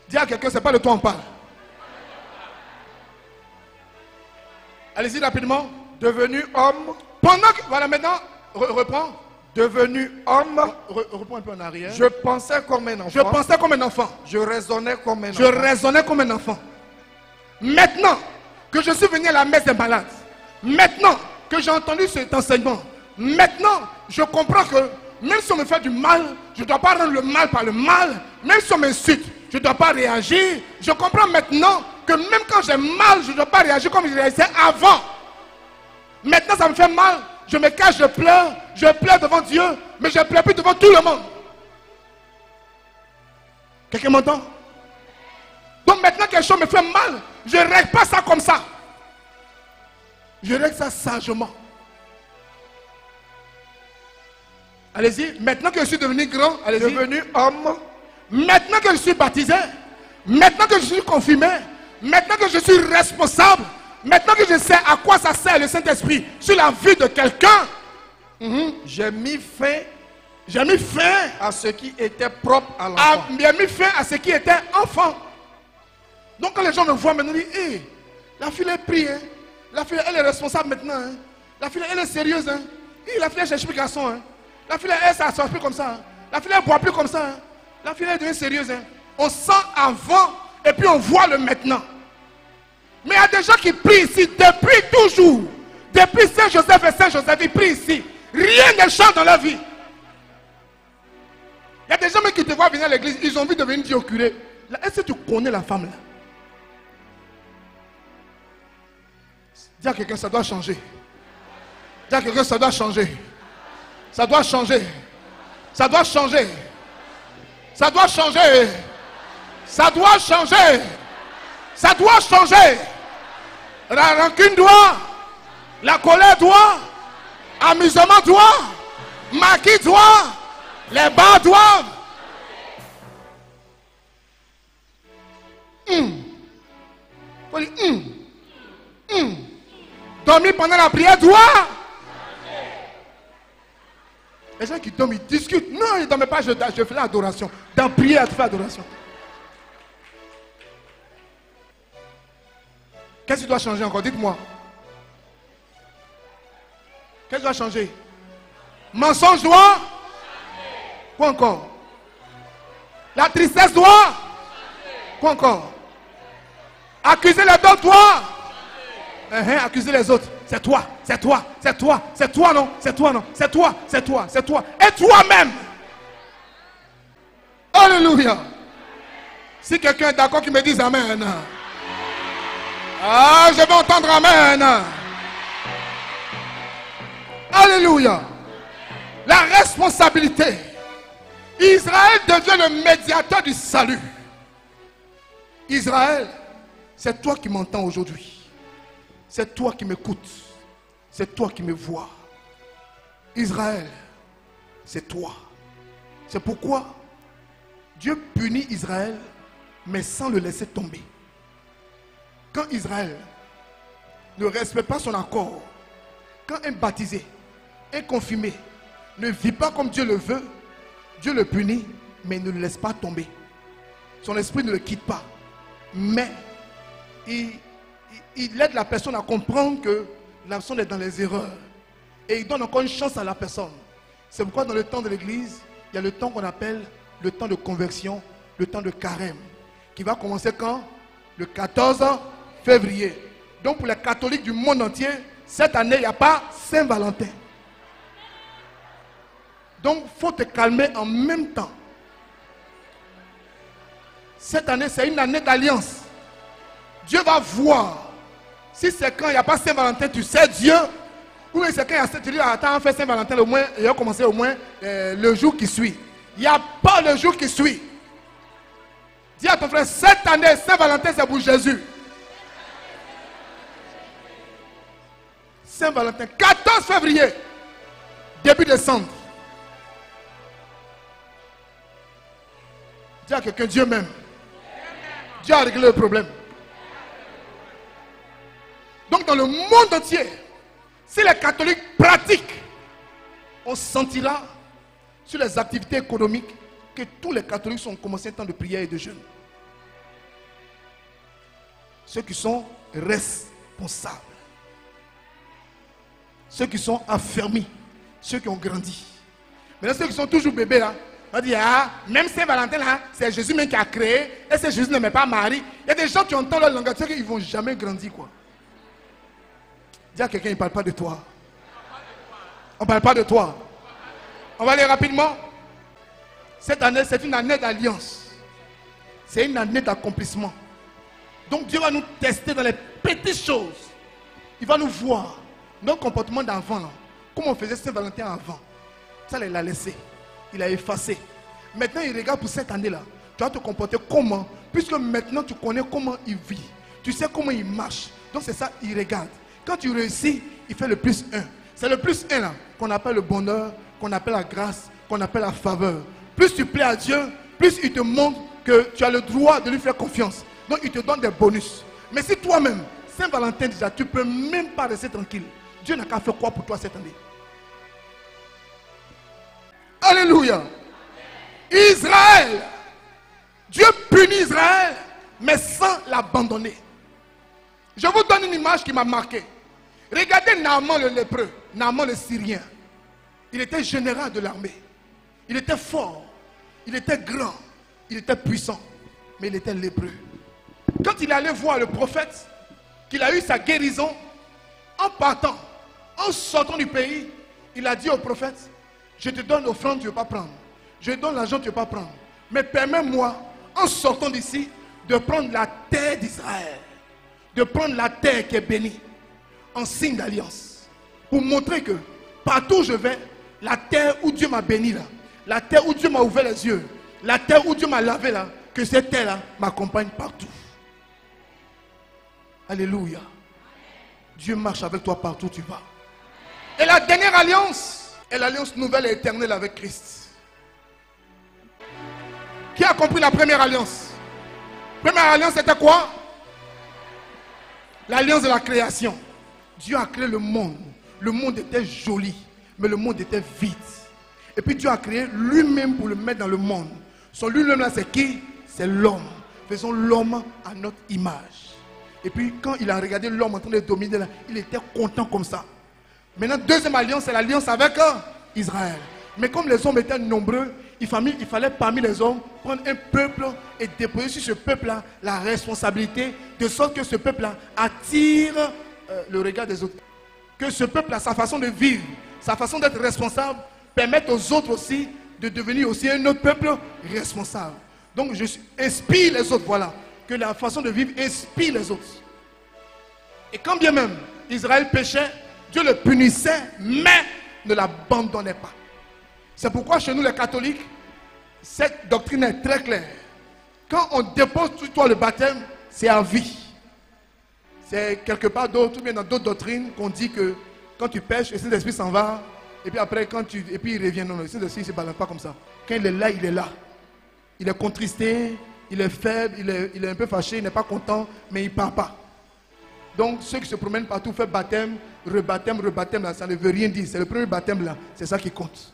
Dis à quelqu'un, c'est pas de toi on parle. Allez-y rapidement. Devenu homme. Pendant que... Voilà, maintenant, reprends. Devenu homme. Reprends un peu en arrière. Je pensais comme un enfant. Je pensais comme un enfant. Je raisonnais comme un enfant. Je raisonnais comme un enfant. Maintenant que je suis venu à la messe des malades, maintenant que j'ai entendu cet enseignement, maintenant je comprends que même si on me fait du mal, je ne dois pas rendre le mal par le mal. Même si on m'insulte, je ne dois pas réagir. Je comprends maintenant que même quand j'ai mal, je ne dois pas réagir comme je réagissais avant. Maintenant ça me fait mal, je me cache, je pleure devant Dieu, mais je ne pleure plus devant tout le monde. Quelqu'un m'entend? Donc maintenant quelque chose me fait mal, je ne règle pas ça comme ça. Je règle ça sagement. Allez-y, maintenant que je suis devenu grand, allez-y. Devenu homme. Maintenant que je suis baptisé, maintenant que je suis confirmé, maintenant que je suis responsable, maintenant que je sais à quoi ça sert le Saint-Esprit sur la vie de quelqu'un, j'ai mis fin à ce qui était propre à l'enfant. J'ai mis fin à ce qui était enfant. Donc quand les gens me voient maintenant, ils disent, hey, la fille est prise, hein? La fille elle est responsable maintenant. Hein? La fille elle est sérieuse. Hein? Et la fille elle cherche plus garçon. Hein? La fille elle ne sort plus comme ça. Hein? La fille elle ne boit plus comme ça. Hein? La fille elle devient sérieuse. Hein? On sent avant et puis on voit le maintenant. Mais il y a des gens qui prient ici depuis toujours. Depuis Saint-Joseph et Saint-Joseph, ils prient ici. Rien ne change dans leur vie. Il y a des gens qui te voient venir à l'église, ils ont envie de venir dire au curé, est-ce que tu connais la femme là? Dis à quelqu'un, ça doit changer. Dis à quelqu'un, ça doit changer. Ça doit changer. Ça doit changer. Ça doit changer. Ça doit changer. Ça doit changer. La rancune doit. La colère doit. Amusement doit. Maquis doit. Les bas doivent. Faut dire, dormir pendant la prière doit. Les gens qui dorment, ils discutent. Non, ils ne dorment pas, je fais l'adoration. Dans prière, tu fais l'adoration. Qu'est-ce qui doit changer encore? Dites-moi. Qu'est-ce qui doit changer? Mensonge doit. Quoi encore? La tristesse doit. Quoi encore? Accuser les autres doit. Accuser les autres. C'est toi, c'est toi, c'est toi, c'est toi non, c'est toi non, c'est toi, c'est toi, c'est toi. Et toi-même. Alléluia. Si quelqu'un est d'accord qui me dise amen. Ah, je vais entendre amen. Alléluia. La responsabilité. Israël devient le médiateur du salut. Israël, c'est toi qui m'entends aujourd'hui. C'est toi qui m'écoutes. C'est toi qui me vois. Israël, c'est toi. C'est pourquoi Dieu punit Israël, mais sans le laisser tomber. Quand Israël ne respecte pas son accord, quand un baptisé, un confirmé, ne vit pas comme Dieu le veut, Dieu le punit, mais il ne le laisse pas tomber. Son esprit ne le quitte pas. Mais il aide la personne à comprendre que la personne est dans les erreurs. Et il donne encore une chance à la personne. C'est pourquoi dans le temps de l'église, il y a le temps qu'on appelle le temps de conversion, le temps de carême, qui va commencer quand? Le 14 février. Donc pour les catholiques du monde entier, cette année, il n'y a pas Saint-Valentin. Donc il faut te calmer en même temps. Cette année, c'est une année d'alliance. Dieu va voir. Si c'est quand il n'y a pas Saint-Valentin, tu sais Dieu, Ou bien c'est quand tu dis, attends, on fait Saint-Valentin au moins, et on commence au moins le jour qui suit. Il n'y a pas le jour qui suit. Dis à ton frère, cette année, Saint-Valentin, c'est pour Jésus. Saint-Valentin, 14 février, début décembre. Dis à quelqu'un, Dieu m'aime. Dieu a réglé le problème. Donc dans le monde entier, si les catholiques pratiquent, on sentira sur les activités économiques que tous les catholiques ont commencé un temps de prière et de jeûne. Ceux qui sont responsables, ceux qui sont affermis, ceux qui ont grandi. Maintenant ceux qui sont toujours bébés là, on va dire, ah, même Saint-Valentin là, c'est Jésus même qui a créé, et c'est Jésus n'aimait pas Marie. Il y a des gens qui entendent leur langage, ils ne vont jamais grandir quoi. Dis à quelqu'un, il ne parle pas de toi. On ne parle pas de toi. On va aller rapidement. Cette année, c'est une année d'alliance. C'est une année d'accomplissement. Donc Dieu va nous tester dans les petites choses. Il va nous voir. Notre comportement d'avant, là, comment on faisait Saint-Valentin avant. Ça, il l'a laissé. Il a effacé. Maintenant, il regarde pour cette année-là. Tu vas te comporter comment? Puisque maintenant, tu connais comment il vit. Tu sais comment il marche. Donc c'est ça, il regarde. Quand tu réussis, il fait le plus 1. C'est le plus 1 là qu'on appelle le bonheur, qu'on appelle la grâce, qu'on appelle la faveur. Plus tu plais à Dieu, plus il te montre que tu as le droit de lui faire confiance. Donc il te donne des bonus. Mais si toi-même, Saint-Valentin déjà, tu ne peux même pas rester tranquille. Dieu n'a qu'à faire quoi pour toi cette année? Alléluia. Israël. Dieu punit Israël, mais sans l'abandonner. Je vous donne une image qui m'a marqué. Regardez Naaman le lépreux, Naaman le Syrien. Il était général de l'armée. Il était fort, il était grand, il était puissant, mais il était lépreux. Quand il allait voir le prophète, qu'il a eu sa guérison, en partant, en sortant du pays, il a dit au prophète, je te donne l'offrande, tu ne veux pas prendre. Je te donne l'argent, tu ne veux pas prendre. Mais permets-moi, en sortant d'ici, de prendre la terre d'Israël. De prendre la terre qui est bénie en signe d'alliance. Pour montrer que partout où je vais, la terre où Dieu m'a béni là, la terre où Dieu m'a ouvert les yeux, la terre où Dieu m'a lavé là, que cette terre là m'accompagne partout. Alléluia. Dieu marche avec toi partout où tu vas. Et la dernière alliance est l'alliance nouvelle et éternelle avec Christ. Qui a compris la première alliance? Première alliance c'était quoi? L'alliance de la création. Dieu a créé le monde. Le monde était joli, mais le monde était vide. Et puis Dieu a créé lui-même pour le mettre dans le monde. Son lui-même là, c'est qui? C'est l'homme. Faisons l'homme à notre image. Et puis quand il a regardé l'homme en train de dominer là, il était content comme ça. Maintenant, deuxième alliance, c'est l'alliance avec Israël. Mais comme les hommes étaient nombreux, il fallait parmi les hommes prendre un peuple et déposer sur ce peuple-là la responsabilité, de sorte que ce peuple-là attire le regard des autres. Que ce peuple-là, sa façon de vivre, sa façon d'être responsable, permette aux autres aussi de devenir aussi un autre peuple responsable. Donc je inspire les autres, voilà. Que la façon de vivre inspire les autres. Et quand bien même Israël péchait, Dieu le punissait, mais ne l'abandonnait pas. C'est pourquoi chez nous les catholiques, cette doctrine est très claire. Quand on dépose sur toi le baptême, c'est à vie. C'est quelque part d'autre, ou bien dans d'autres doctrines, qu'on dit que quand tu pêches, le Saint-Esprit s'en va, et puis après, et puis il revient. Non, le Saint-Esprit ne se balade pas comme ça. Quand il est là, il est là. Il est contristé, il est faible, il est un peu fâché, il n'est pas content, mais il ne part pas. Donc ceux qui se promènent partout, font baptême, rebaptême, là, ça ne veut rien dire. C'est le premier baptême là, c'est ça qui compte.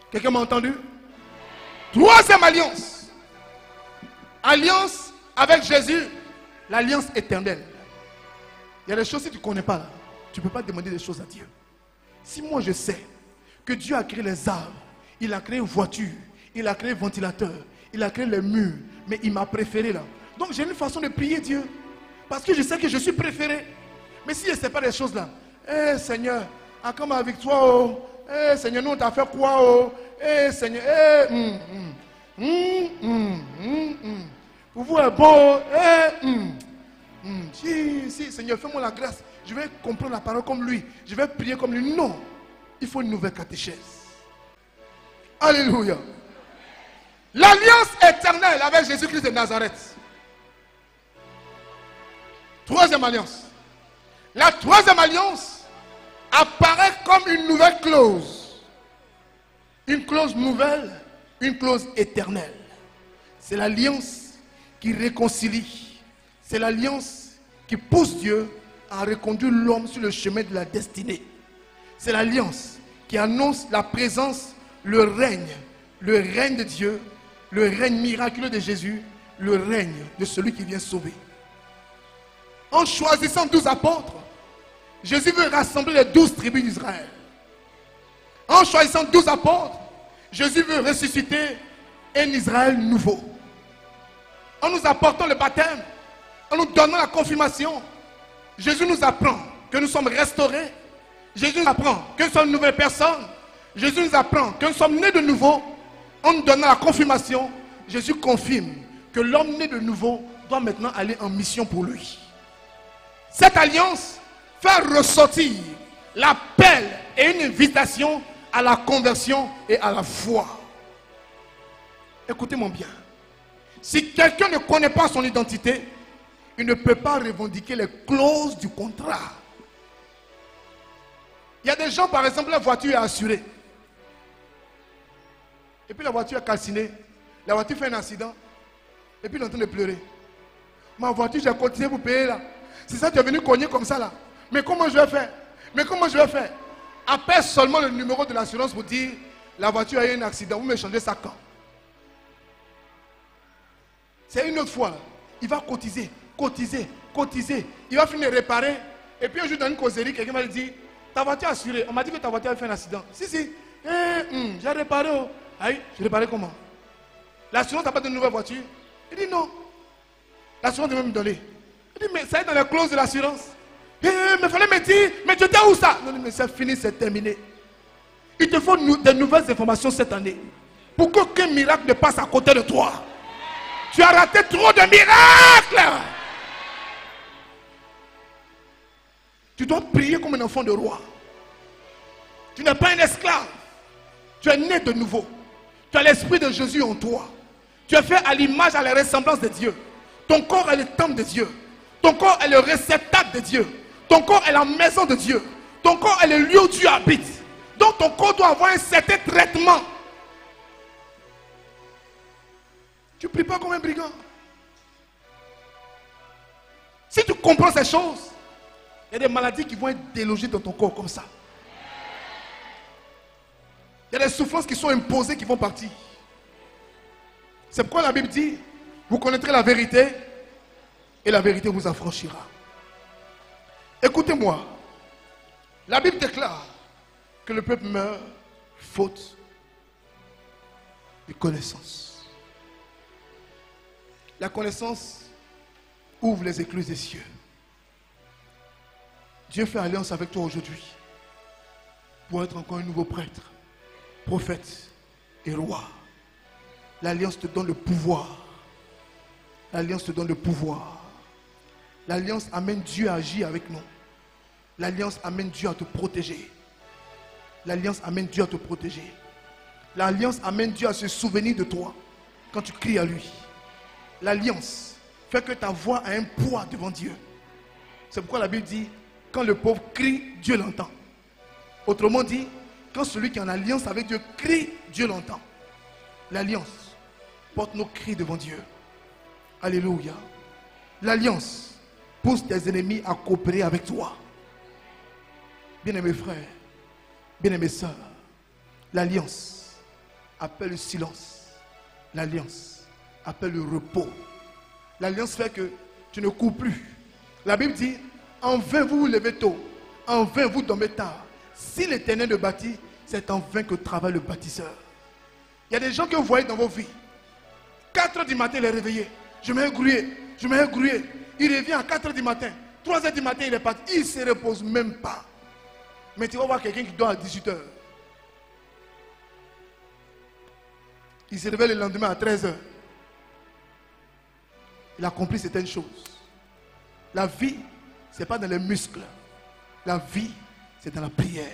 Quelqu'un m'a entendu? Troisième alliance. Alliance avec Jésus, l'alliance éternelle. Il y a des choses que tu ne connais pas là. Tu ne peux pas demander des choses à Dieu. Si moi je sais que Dieu a créé les arbres, il a créé une voiture, il a créé un ventilateur, il a créé les murs, mais il m'a préféré là. Donc j'ai une façon de prier Dieu. Parce que je sais que je suis préféré. Mais si je ne sais pas des choses là, Seigneur, accorde ma victoire, oh. Seigneur, nous on t'a fait quoi, oh. Seigneur, pour vous est beau, si, Seigneur, fais-moi la grâce. je vais comprendre la parole comme lui, je vais prier comme lui. Non, il faut une nouvelle catéchèse. Alléluia. L'alliance éternelle avec Jésus-Christ de Nazareth. Troisième alliance. La troisième alliance apparaît comme une nouvelle clause. Une clause nouvelle, une clause éternelle. C'est l'alliance qui réconcilie. C'est l'alliance qui pousse Dieu à reconduire l'homme sur le chemin de la destinée. C'est l'alliance qui annonce la présence, le règne de Dieu, le règne miraculeux de Jésus, le règne de celui qui vient sauver. En choisissant 12 apôtres, Jésus veut rassembler les 12 tribus d'Israël. En choisissant 12 apôtres, Jésus veut ressusciter un Israël nouveau. En nous apportant le baptême, en nous donnant la confirmation, Jésus nous apprend que nous sommes restaurés. Jésus nous apprend que nous sommes une nouvelle personne. Jésus nous apprend que nous sommes nés de nouveau. En nous donnant la confirmation, Jésus confirme que l'homme né de nouveau doit maintenant aller en mission pour lui. Cette alliance fait ressortir l'appel et une invitation à la conversion et à la foi. Écoutez-moi bien. Si quelqu'un ne connaît pas son identité, il ne peut pas revendiquer les clauses du contrat. Il y a des gens, par exemple, la voiture est assurée. Et puis la voiture est calcinée. La voiture fait un accident. Et puis il est en train de pleurer. Ma voiture, j'ai continué pour payer là. C'est ça, tu es venu cogner comme ça là. Mais comment je vais faire? Mais comment je vais faire? Appelle seulement le numéro de l'assurance pour dire la voiture a eu un accident. Vous me changez ça quand? C'est une autre fois. Il va cotiser, cotiser, cotiser. Il va finir de réparer. Et puis un jour dans une causerie, quelqu'un va lui dire ta voiture est assurée. On m'a dit que ta voiture a fait un accident. Si. J'ai réparé. Oh. Aïe, j'ai réparé comment? L'assurance n'a pas de nouvelle voiture. Il dit non. L'assurance devait me donner. Il dit mais ça est dans la clause de l'assurance. Mais il fallait me dire, mais tu étais où ça? Non, mais c'est fini, c'est terminé. Il te faut des nouvelles informations cette année. Pour qu'aucun miracle ne passe à côté de toi. Tu as raté trop de miracles. Tu dois prier comme un enfant de roi. Tu n'es pas un esclave. Tu es né de nouveau. Tu as l'esprit de Jésus en toi. Tu es fait à l'image, à la ressemblance de Dieu. Ton corps est le temple de Dieu. Ton corps est le réceptacle de Dieu. Ton corps est la maison de Dieu. Ton corps est le lieu où Dieu habite. Donc ton corps doit avoir un certain traitement. Tu ne pries pas comme un brigand. Si tu comprends ces choses, il y a des maladies qui vont être délogées dans ton corps comme ça. Il y a des souffrances qui sont imposées qui vont partir. C'est pourquoi la Bible dit, vous connaîtrez la vérité et la vérité vous affranchira. Écoutez-moi, la Bible déclare que le peuple meurt faute de connaissance. La connaissance ouvre les écluses des cieux. Dieu fait alliance avec toi aujourd'hui pour être encore un nouveau prêtre, prophète et roi. L'alliance te donne le pouvoir. L'alliance te donne le pouvoir. L'alliance amène Dieu à agir avec nous. L'alliance amène Dieu à te protéger. L'alliance amène Dieu à te protéger. L'alliance amène Dieu à se souvenir de toi quand tu cries à lui. L'alliance fait que ta voix a un poids devant Dieu. C'est pourquoi la Bible dit, quand le pauvre crie, Dieu l'entend. Autrement dit, quand celui qui est en alliance avec Dieu crie, Dieu l'entend. L'alliance porte nos cris devant Dieu. Alléluia. L'alliance pousse tes ennemis à coopérer avec toi. Bien-aimés frères, bien-aimées sœurs, l'alliance appelle le silence. L'alliance appelle le repos. L'alliance fait que tu ne cours plus. La Bible dit, en vain vous vous levez tôt, en vain vous dormez tard. Si l'Éternel le bâtit, c'est en vain que travaille le bâtisseur. Il y a des gens que vous voyez dans vos vies. 4 h du matin, il est réveillé. Je m'ai grouillé. Il revient à 4 h du matin. 3 h du matin, il est parti. Il ne se repose même pas. Mais tu vas voir quelqu'un qui dort à 18 h. Il se réveille le lendemain à 13 h. Il a compris certaines choses. La vie, ce n'est pas dans les muscles. La vie, c'est dans la prière.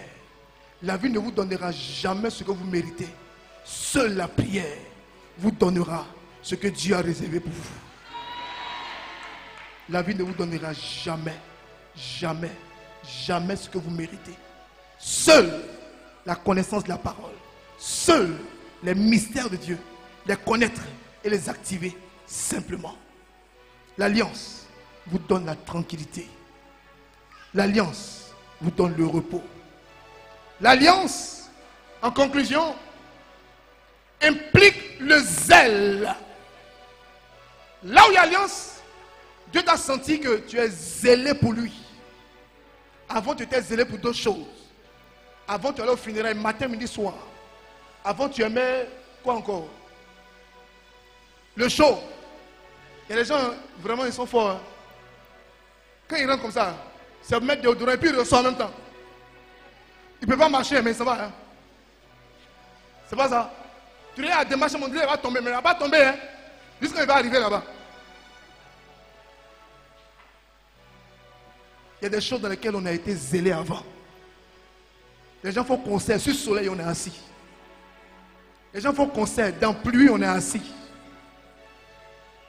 La vie ne vous donnera jamais ce que vous méritez. Seule la prière vous donnera ce que Dieu a réservé pour vous. La vie ne vous donnera jamais, jamais, jamais ce que vous méritez. Seule la connaissance de la parole, seuls les mystères de Dieu, les connaître et les activer simplement. L'alliance vous donne la tranquillité. L'alliance vous donne le repos. L'alliance, en conclusion, implique le zèle. Là où il y a alliance, Dieu t'a senti que tu es zélé pour lui. Avant, tu étais zélé pour d'autres choses. Avant, tu allais au funérailles matin, midi, soir. Avant, tu aimais quoi encore? Le show. Il y a des gens, vraiment, ils sont forts. Hein. Quand ils rentrent comme ça, c'est mettre des déodorant et puis ils reçoivent en même temps. Il ne peut pas marcher, mais ça va. Hein. C'est pas ça. Tu regardes à démarcher, mon Dieu, il va tomber, mais il ne va pas tomber. Hein. Jusqu'à il va arriver là-bas. Il y a des choses dans lesquelles on a été zélé avant. Les gens font concert, sur le soleil, on est assis. Les gens font concert, dans la pluie, on est assis.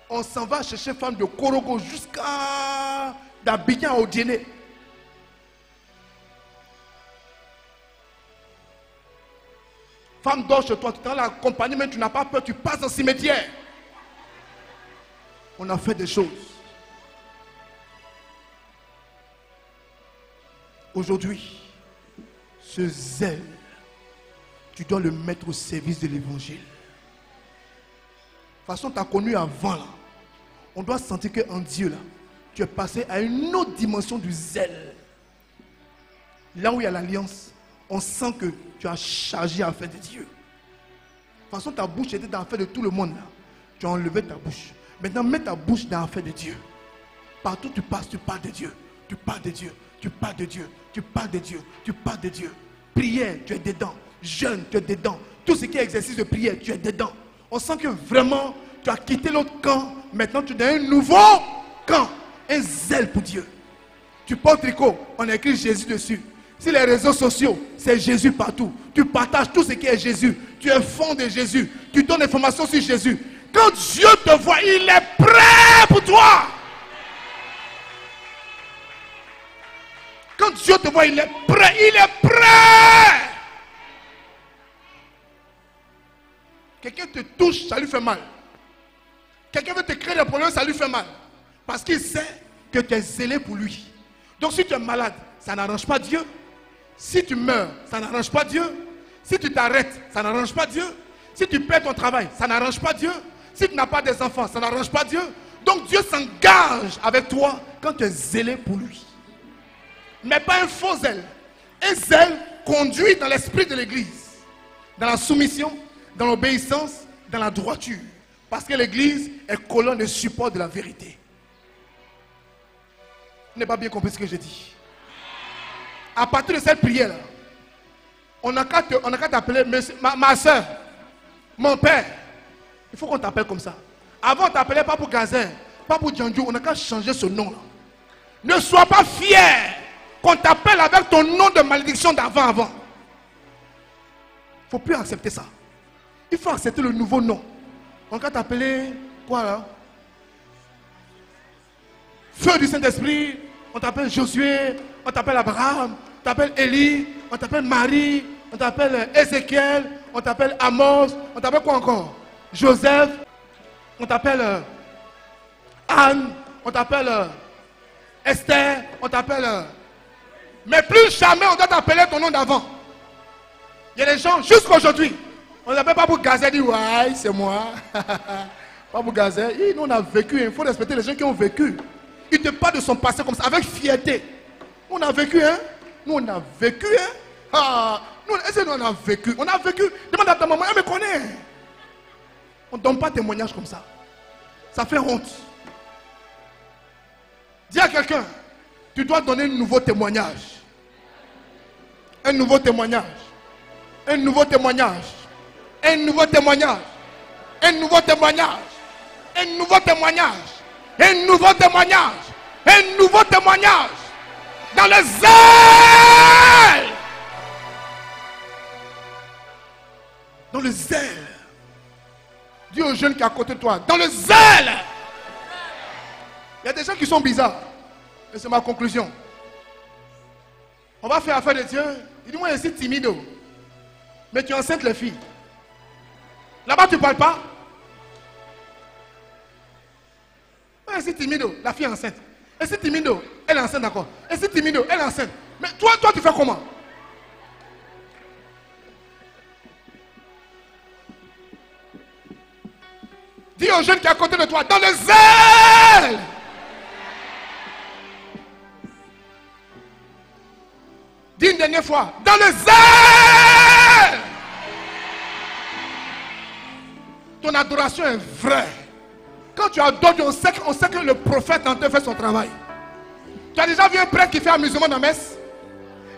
On s'en va chercher femme de Korogo jusqu'à d'Abidjan au dîner. Femme dort chez toi, tu t'en l'accompagnes, mais tu n'as pas peur, tu passes au cimetière. On a fait des choses. Aujourd'hui, ce zèle, tu dois le mettre au service de l'évangile. De toute façon, tu as connu avant là. On doit sentir qu'en Dieu là, tu es passé à une autre dimension du zèle. Là où il y a l'alliance, on sent que tu as chargé à faire de Dieu. De toute façon, ta bouche était dans l'affaire de tout le monde là. Tu as enlevé ta bouche. Maintenant, mets ta bouche dans l'affaire de Dieu. Partout où tu passes, tu parles de Dieu. Tu parles de Dieu. Tu parles de Dieu. Tu parles de Dieu. Tu parles de Dieu. Prière, tu es dedans. Jeûne, tu es dedans. Tout ce qui est exercice de prière, tu es dedans. On sent que vraiment, tu as quitté l'autre camp. Maintenant, tu es dans un nouveau camp. Un zèle pour Dieu. Tu portes tricot, on a écrit Jésus dessus. Sur les réseaux sociaux, c'est Jésus partout. Tu partages tout ce qui est Jésus. Tu es fond de Jésus. Tu donnes l'information sur Jésus. Quand Dieu te voit, il est prêt pour toi. Quand Dieu te voit, il est prêt. Il est prêt. Quelqu'un te touche, ça lui fait mal. Quelqu'un veut te créer des problèmes, ça lui fait mal. Parce qu'il sait que tu es zélé pour lui. Donc si tu es malade, ça n'arrange pas Dieu. Si tu meurs, ça n'arrange pas Dieu. Si tu t'arrêtes, ça n'arrange pas Dieu. Si tu perds ton travail, ça n'arrange pas Dieu. Si tu n'as pas des enfants, ça n'arrange pas Dieu. Donc Dieu s'engage avec toi quand tu es zélé pour lui. Mais pas un faux zèle. Un zèle conduit dans l'esprit de l'église. Dans la soumission, dans l'obéissance, dans la droiture. Parce que l'église est colonne de support de la vérité. Vous n'avez pas bien compris ce que j'ai dit. À partir de cette prière-là, on n'a qu'à t'appeler ma soeur, mon père. Il faut qu'on t'appelle comme ça. Avant, on t'appelait pas pour Gazer, pas pour Djandjou. On n'a qu'à changer ce nom-là. Ne sois pas fier qu'on t'appelle avec ton nom de malédiction d'avant. Il ne faut plus accepter ça. Il faut accepter le nouveau nom. On va t'appeler quoi là? Feu du Saint-Esprit. On t'appelle Josué. On t'appelle Abraham. On t'appelle Élie. On t'appelle Marie. On t'appelle Ézéchiel. On t'appelle Amos. On t'appelle quoi encore? Joseph. On t'appelle Anne. On t'appelle Esther. On t'appelle... Mais plus jamais on doit t'appeler ton nom d'avant. Il y a des gens, jusqu'aujourd'hui, on ne l'appelle pas pour Gazer, dit ouais, c'est moi. Pas pour Gazer. Nous on a vécu, il faut respecter les gens qui ont vécu. Il te parle de son passé comme ça, avec fierté. On a vécu, hein. Nous on a vécu, hein. Ah, nous, est-ce que nous on a vécu? On a vécu. Demande à ta maman, elle me connaît. On ne donne pas témoignage comme ça. Ça fait honte. Dis à quelqu'un, tu dois donner un nouveau témoignage. Un nouveau témoignage. Un nouveau témoignage. Un nouveau témoignage. Un nouveau témoignage. Un nouveau témoignage. Un nouveau témoignage. Un nouveau témoignage. Dans le zèle. Dans le zèle. Dis aux jeunes qui sont à côté de toi. Dans le zèle. Il y a des gens qui sont bizarres. Et c'est ma conclusion. On va faire affaire de Dieu. Il dit, moi, je suis timide. Mais tu enceintes les filles. Là-bas, tu ne parles pas. Moi, je suis timide. La fille est enceinte. Et c'est timide. Elle est enceinte, d'accord. Et c'est timide. Elle est enceinte. Mais toi, tu fais comment? Dis aux jeunes qui sont à côté de toi, dans le zèle. Dis une dernière fois, dans le zèle. Ton adoration est vraie. Quand tu adores, on sait que le prophète en te fait son travail. Tu as déjà vu un prêtre qui fait amusement dans la messe?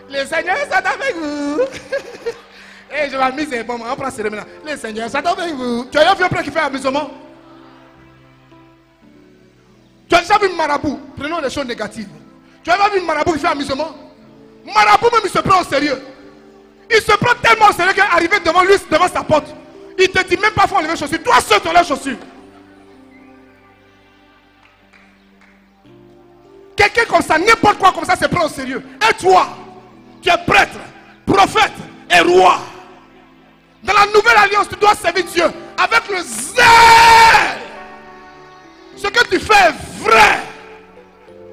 Les seigneurs sont avec vous. Et je vais mise bon, on prend cérémonie. Les seigneurs sont avec vous. Tu as déjà vu un prêtre qui fait amusement? Tu as déjà vu un marabout? Prenons les choses négatives. Tu as déjà vu un marabout qui fait amusement? Marabout même il se prend au sérieux. Il se prend tellement au sérieux qu'arrivé devant lui, devant sa porte, il te dit même pas faut enlever les chaussures. Toi seul tu enlèves les chaussures. Quelqu'un comme ça, n'importe quoi comme ça, se prend au sérieux. Et toi, tu es prêtre, prophète et roi. Dans la nouvelle alliance, tu dois servir Dieu avec le zèle. Ce que tu fais est vrai.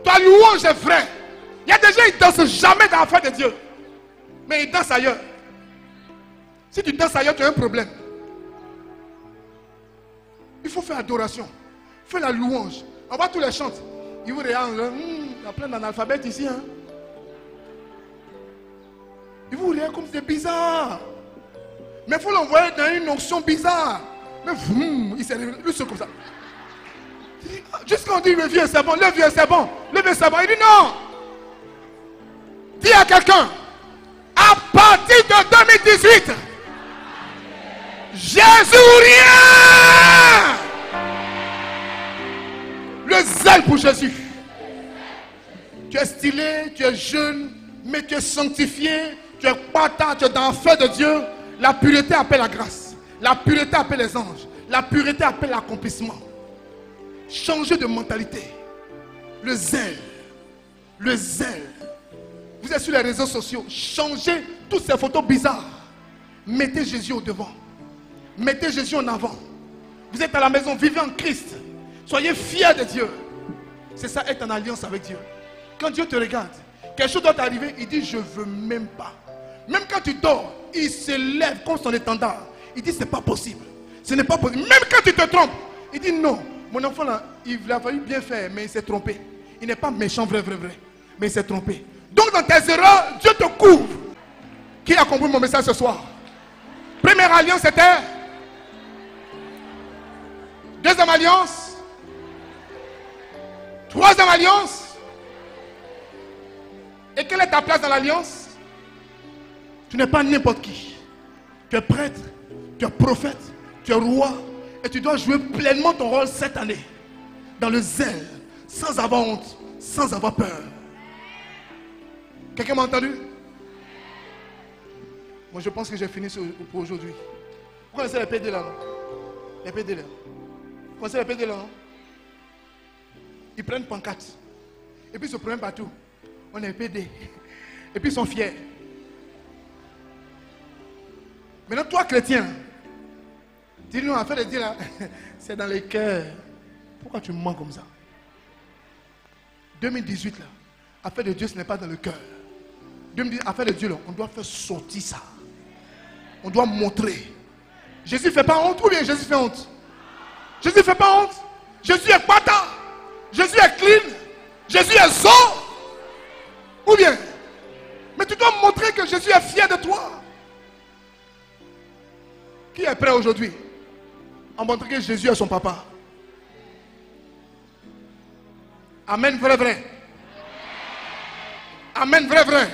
Ta louange est vraie. Il y a des gens qui ne dansent jamais dans l'affaire de Dieu. Mais ils dansent ailleurs. Si tu danses ailleurs, tu as un problème. Il faut faire adoration. Fais la louange. On va tous les chanter. Ils vous regardent. Il y a plein d'analphabètes ici. Hein? Ils vous regardent comme c'est bizarre. Mais il faut l'envoyer dans une onction bizarre. Mais il s'est réveillé. Lui, c'est comme ça. Jusqu'à on dit le vieux c'est bon, le vieux c'est bon, le vieux c'est bon. Il dit non. Dis à quelqu'un, à partir de 2018, Jésus rien. Le zèle pour Jésus. Tu es stylé, tu es jeune, mais tu es sanctifié, tu es partant, tu es dans le feu de Dieu. La pureté appelle la grâce. La pureté appelle les anges. La pureté appelle l'accomplissement. Changez de mentalité. Le zèle. Le zèle. Vous êtes sur les réseaux sociaux. Changez toutes ces photos bizarres. Mettez Jésus au devant. Mettez Jésus en avant. Vous êtes à la maison, vivez en Christ. Soyez fiers de Dieu. C'est ça, être en alliance avec Dieu. Quand Dieu te regarde, quelque chose doit t'arriver, il dit je ne veux même pas. Même quand tu dors, il se lève comme son étendard. Il dit c'est pas possible. Ce n'est pas possible. Même quand tu te trompes, il dit non. Mon enfant là, il a fallu bien faire, mais il s'est trompé. Il n'est pas méchant, vrai. Mais il s'est trompé. Donc dans tes erreurs, Dieu te couvre. Qui a compris mon message ce soir? Première alliance c'était. Deuxième alliance. Troisième alliance. Et quelle est ta place dans l'alliance? Tu n'es pas n'importe qui. Tu es prêtre, tu es prophète, tu es roi. Et tu dois jouer pleinement ton rôle cette année. Dans le zèle, sans avoir honte, sans avoir peur. Quelqu'un m'a entendu? Moi je pense que j'ai fini pour aujourd'hui. Vous connaissez les PD là, non? Les PD là. Vous connaissez les PD là, non? Ils prennent pancarte. Et puis ils se prennent partout. On est PD. Et puis ils sont fiers. Maintenant toi chrétien, dis-nous, affaire de Dieu là, c'est dans les cœurs. Pourquoi tu mens comme ça? 2018 là, affaire de Dieu, ce n'est pas dans le cœur. 2018, affaire de Dieu là, on doit faire sortir ça. On doit montrer. Jésus ne fait pas honte ou bien Jésus fait honte? Jésus ne fait pas honte. Jésus est partant. Jésus est clean. Jésus est zo. Ou bien? Mais tu dois montrer que Jésus est fier de toi. Qui est prêt aujourd'hui à montrer que Jésus est son papa? Amen, vrai. Amen, vrai.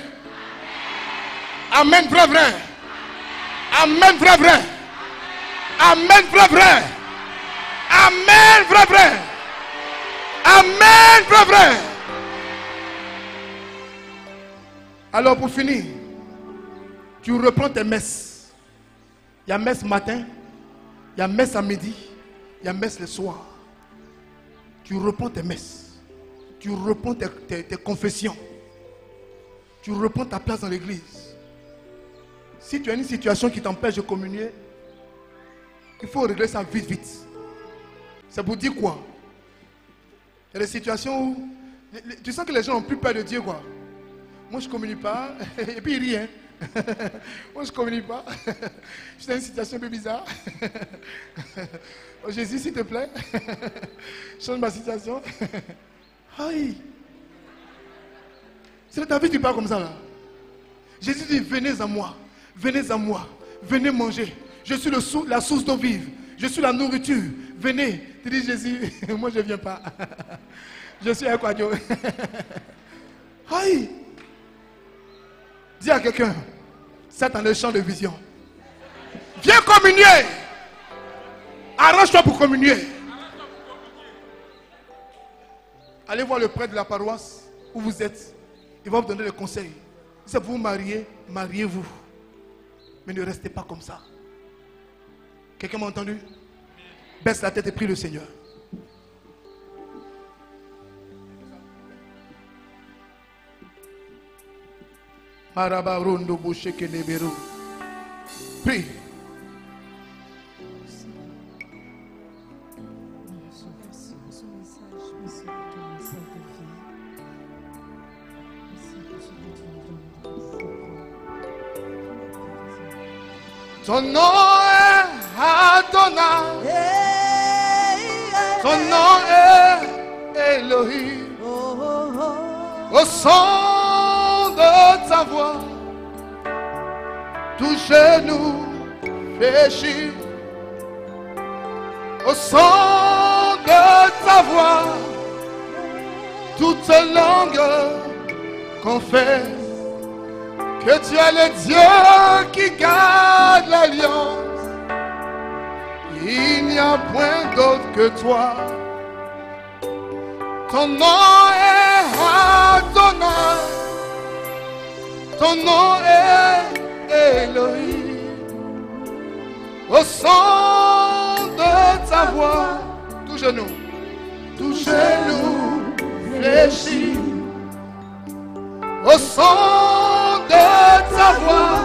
Amen, vrai. Amen, vrai. Amen, vrai. Amen, vrai. Amen, vrai. Alors pour finir, tu reprends tes messes. Il y a messe matin, il y a messe à midi, il y a messe le soir. Tu reprends tes messes. Tu reprends tes confessions. Tu reprends ta place dans l'église. Si tu as une situation qui t'empêche de communier, il faut régler ça vite, vite. Ça vous dit quoi? Il y a des situations où tu sens que les gens n'ont plus peur de Dieu, quoi. Moi, je ne communie pas. Et puis, il rit, hein. Moi, je ne communie pas. Je suis dans une situation un peu bizarre. Oh, Jésus, s'il te plaît, change ma situation. Aïe. C'est ta vie, tu parles comme ça, là. Jésus dit, venez à moi, venez manger. Je suis la source d'eau vive. Je suis la nourriture. Venez. Tu dis, Jésus, moi, je ne viens pas. Je suis un quadio. Aïe. Dis à quelqu'un, c'est dans le champ de vision. Viens communier. Arrange-toi pour communier. Allez voir le prêtre de la paroisse où vous êtes. Il va vous donner des conseils. Si vous vous mariez, mariez-vous. Mais ne restez pas comme ça. Quelqu'un m'a entendu? Baisse la tête et prie le Seigneur. Prie. Ton nom est Adonai. Ton nom est Elohim. Au son de ta voix, tout genou fléchit. Au son de ta voix, toute langue confesse que tu es le Dieu qui garde l'alliance. Il n'y a point d'autre que toi. Ton nom est Adonai. Ton nom est Elohim. Au son de ta voix, tout genou fléchit. Au son de ta voix,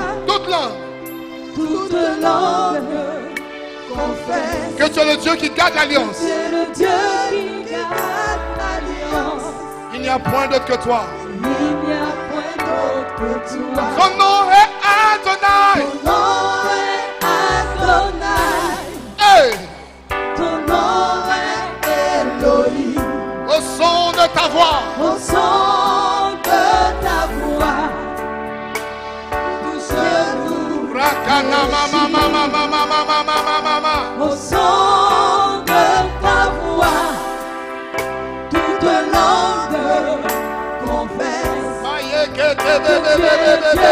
toute langue confesse que tu es le Dieu qui garde l'alliance. Il n'y a point d'autre que toi. Ton nom est Adonai. Hey. Ton nom est Elohim. Au son de ta voix. Au son de ta voix. Tout genou. Au son de ta voix. Toute langue confesse que tu es le Dieu qui garde l'alliance.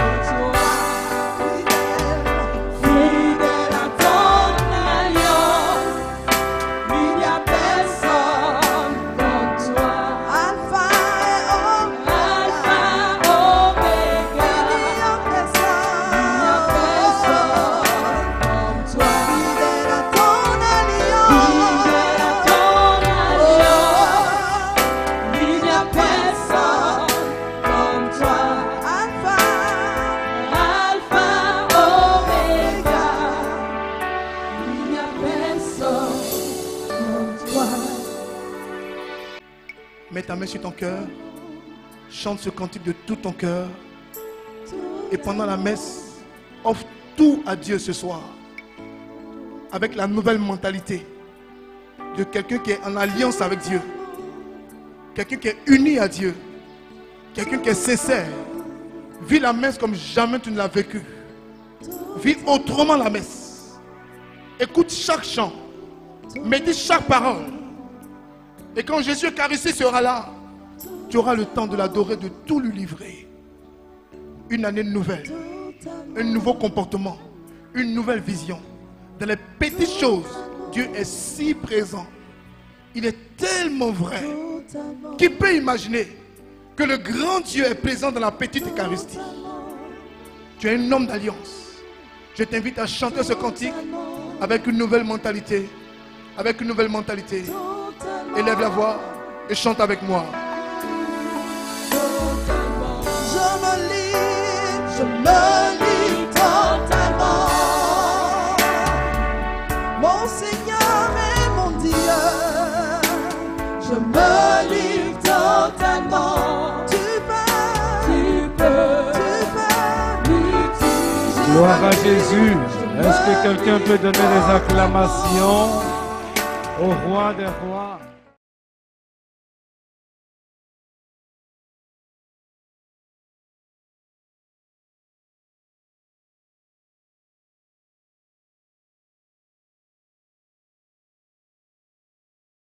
Il n'y a point d'autre que toi. Fidèle à ton alliance, il n'y a personne comme toi. Alpha et Oméga, il n'y a personne comme toi. Fidèle à ton alliance, il n'y a personne comme toi. Alpha, Oméga, il n'y a personne comme toi. Mets ta main sur ton cœur. Chante ce cantique de tout ton cœur. Et pendant la messe, offre tout à Dieu ce soir. Avec la nouvelle mentalité de quelqu'un qui est en alliance avec Dieu. Quelqu'un qui est uni à Dieu. Quelqu'un qui est sincère. Vis la messe comme jamais tu ne l'as vécu. Vis autrement la messe. Écoute chaque chant. Médite chaque parole. Et quand Jésus Eucharistie sera là, tu auras le temps de l'adorer, de tout lui livrer. Une année nouvelle. Un nouveau comportement. Une nouvelle vision. Dans les petites choses, Dieu est si présent. Il est tellement vrai. Qui peut imaginer que le grand Dieu est présent dans la petite Eucharistie? Tu es un homme d'alliance. Je t'invite à chanter ce cantique avec une nouvelle mentalité. Avec une nouvelle mentalité. Élève la voix et chante avec moi. Je me livre totalement. Mon Seigneur et mon Dieu, je me livre totalement. Tu peux m'utiliser. Gloire à Jésus. Est-ce que quelqu'un peut donner des acclamations au roi des rois?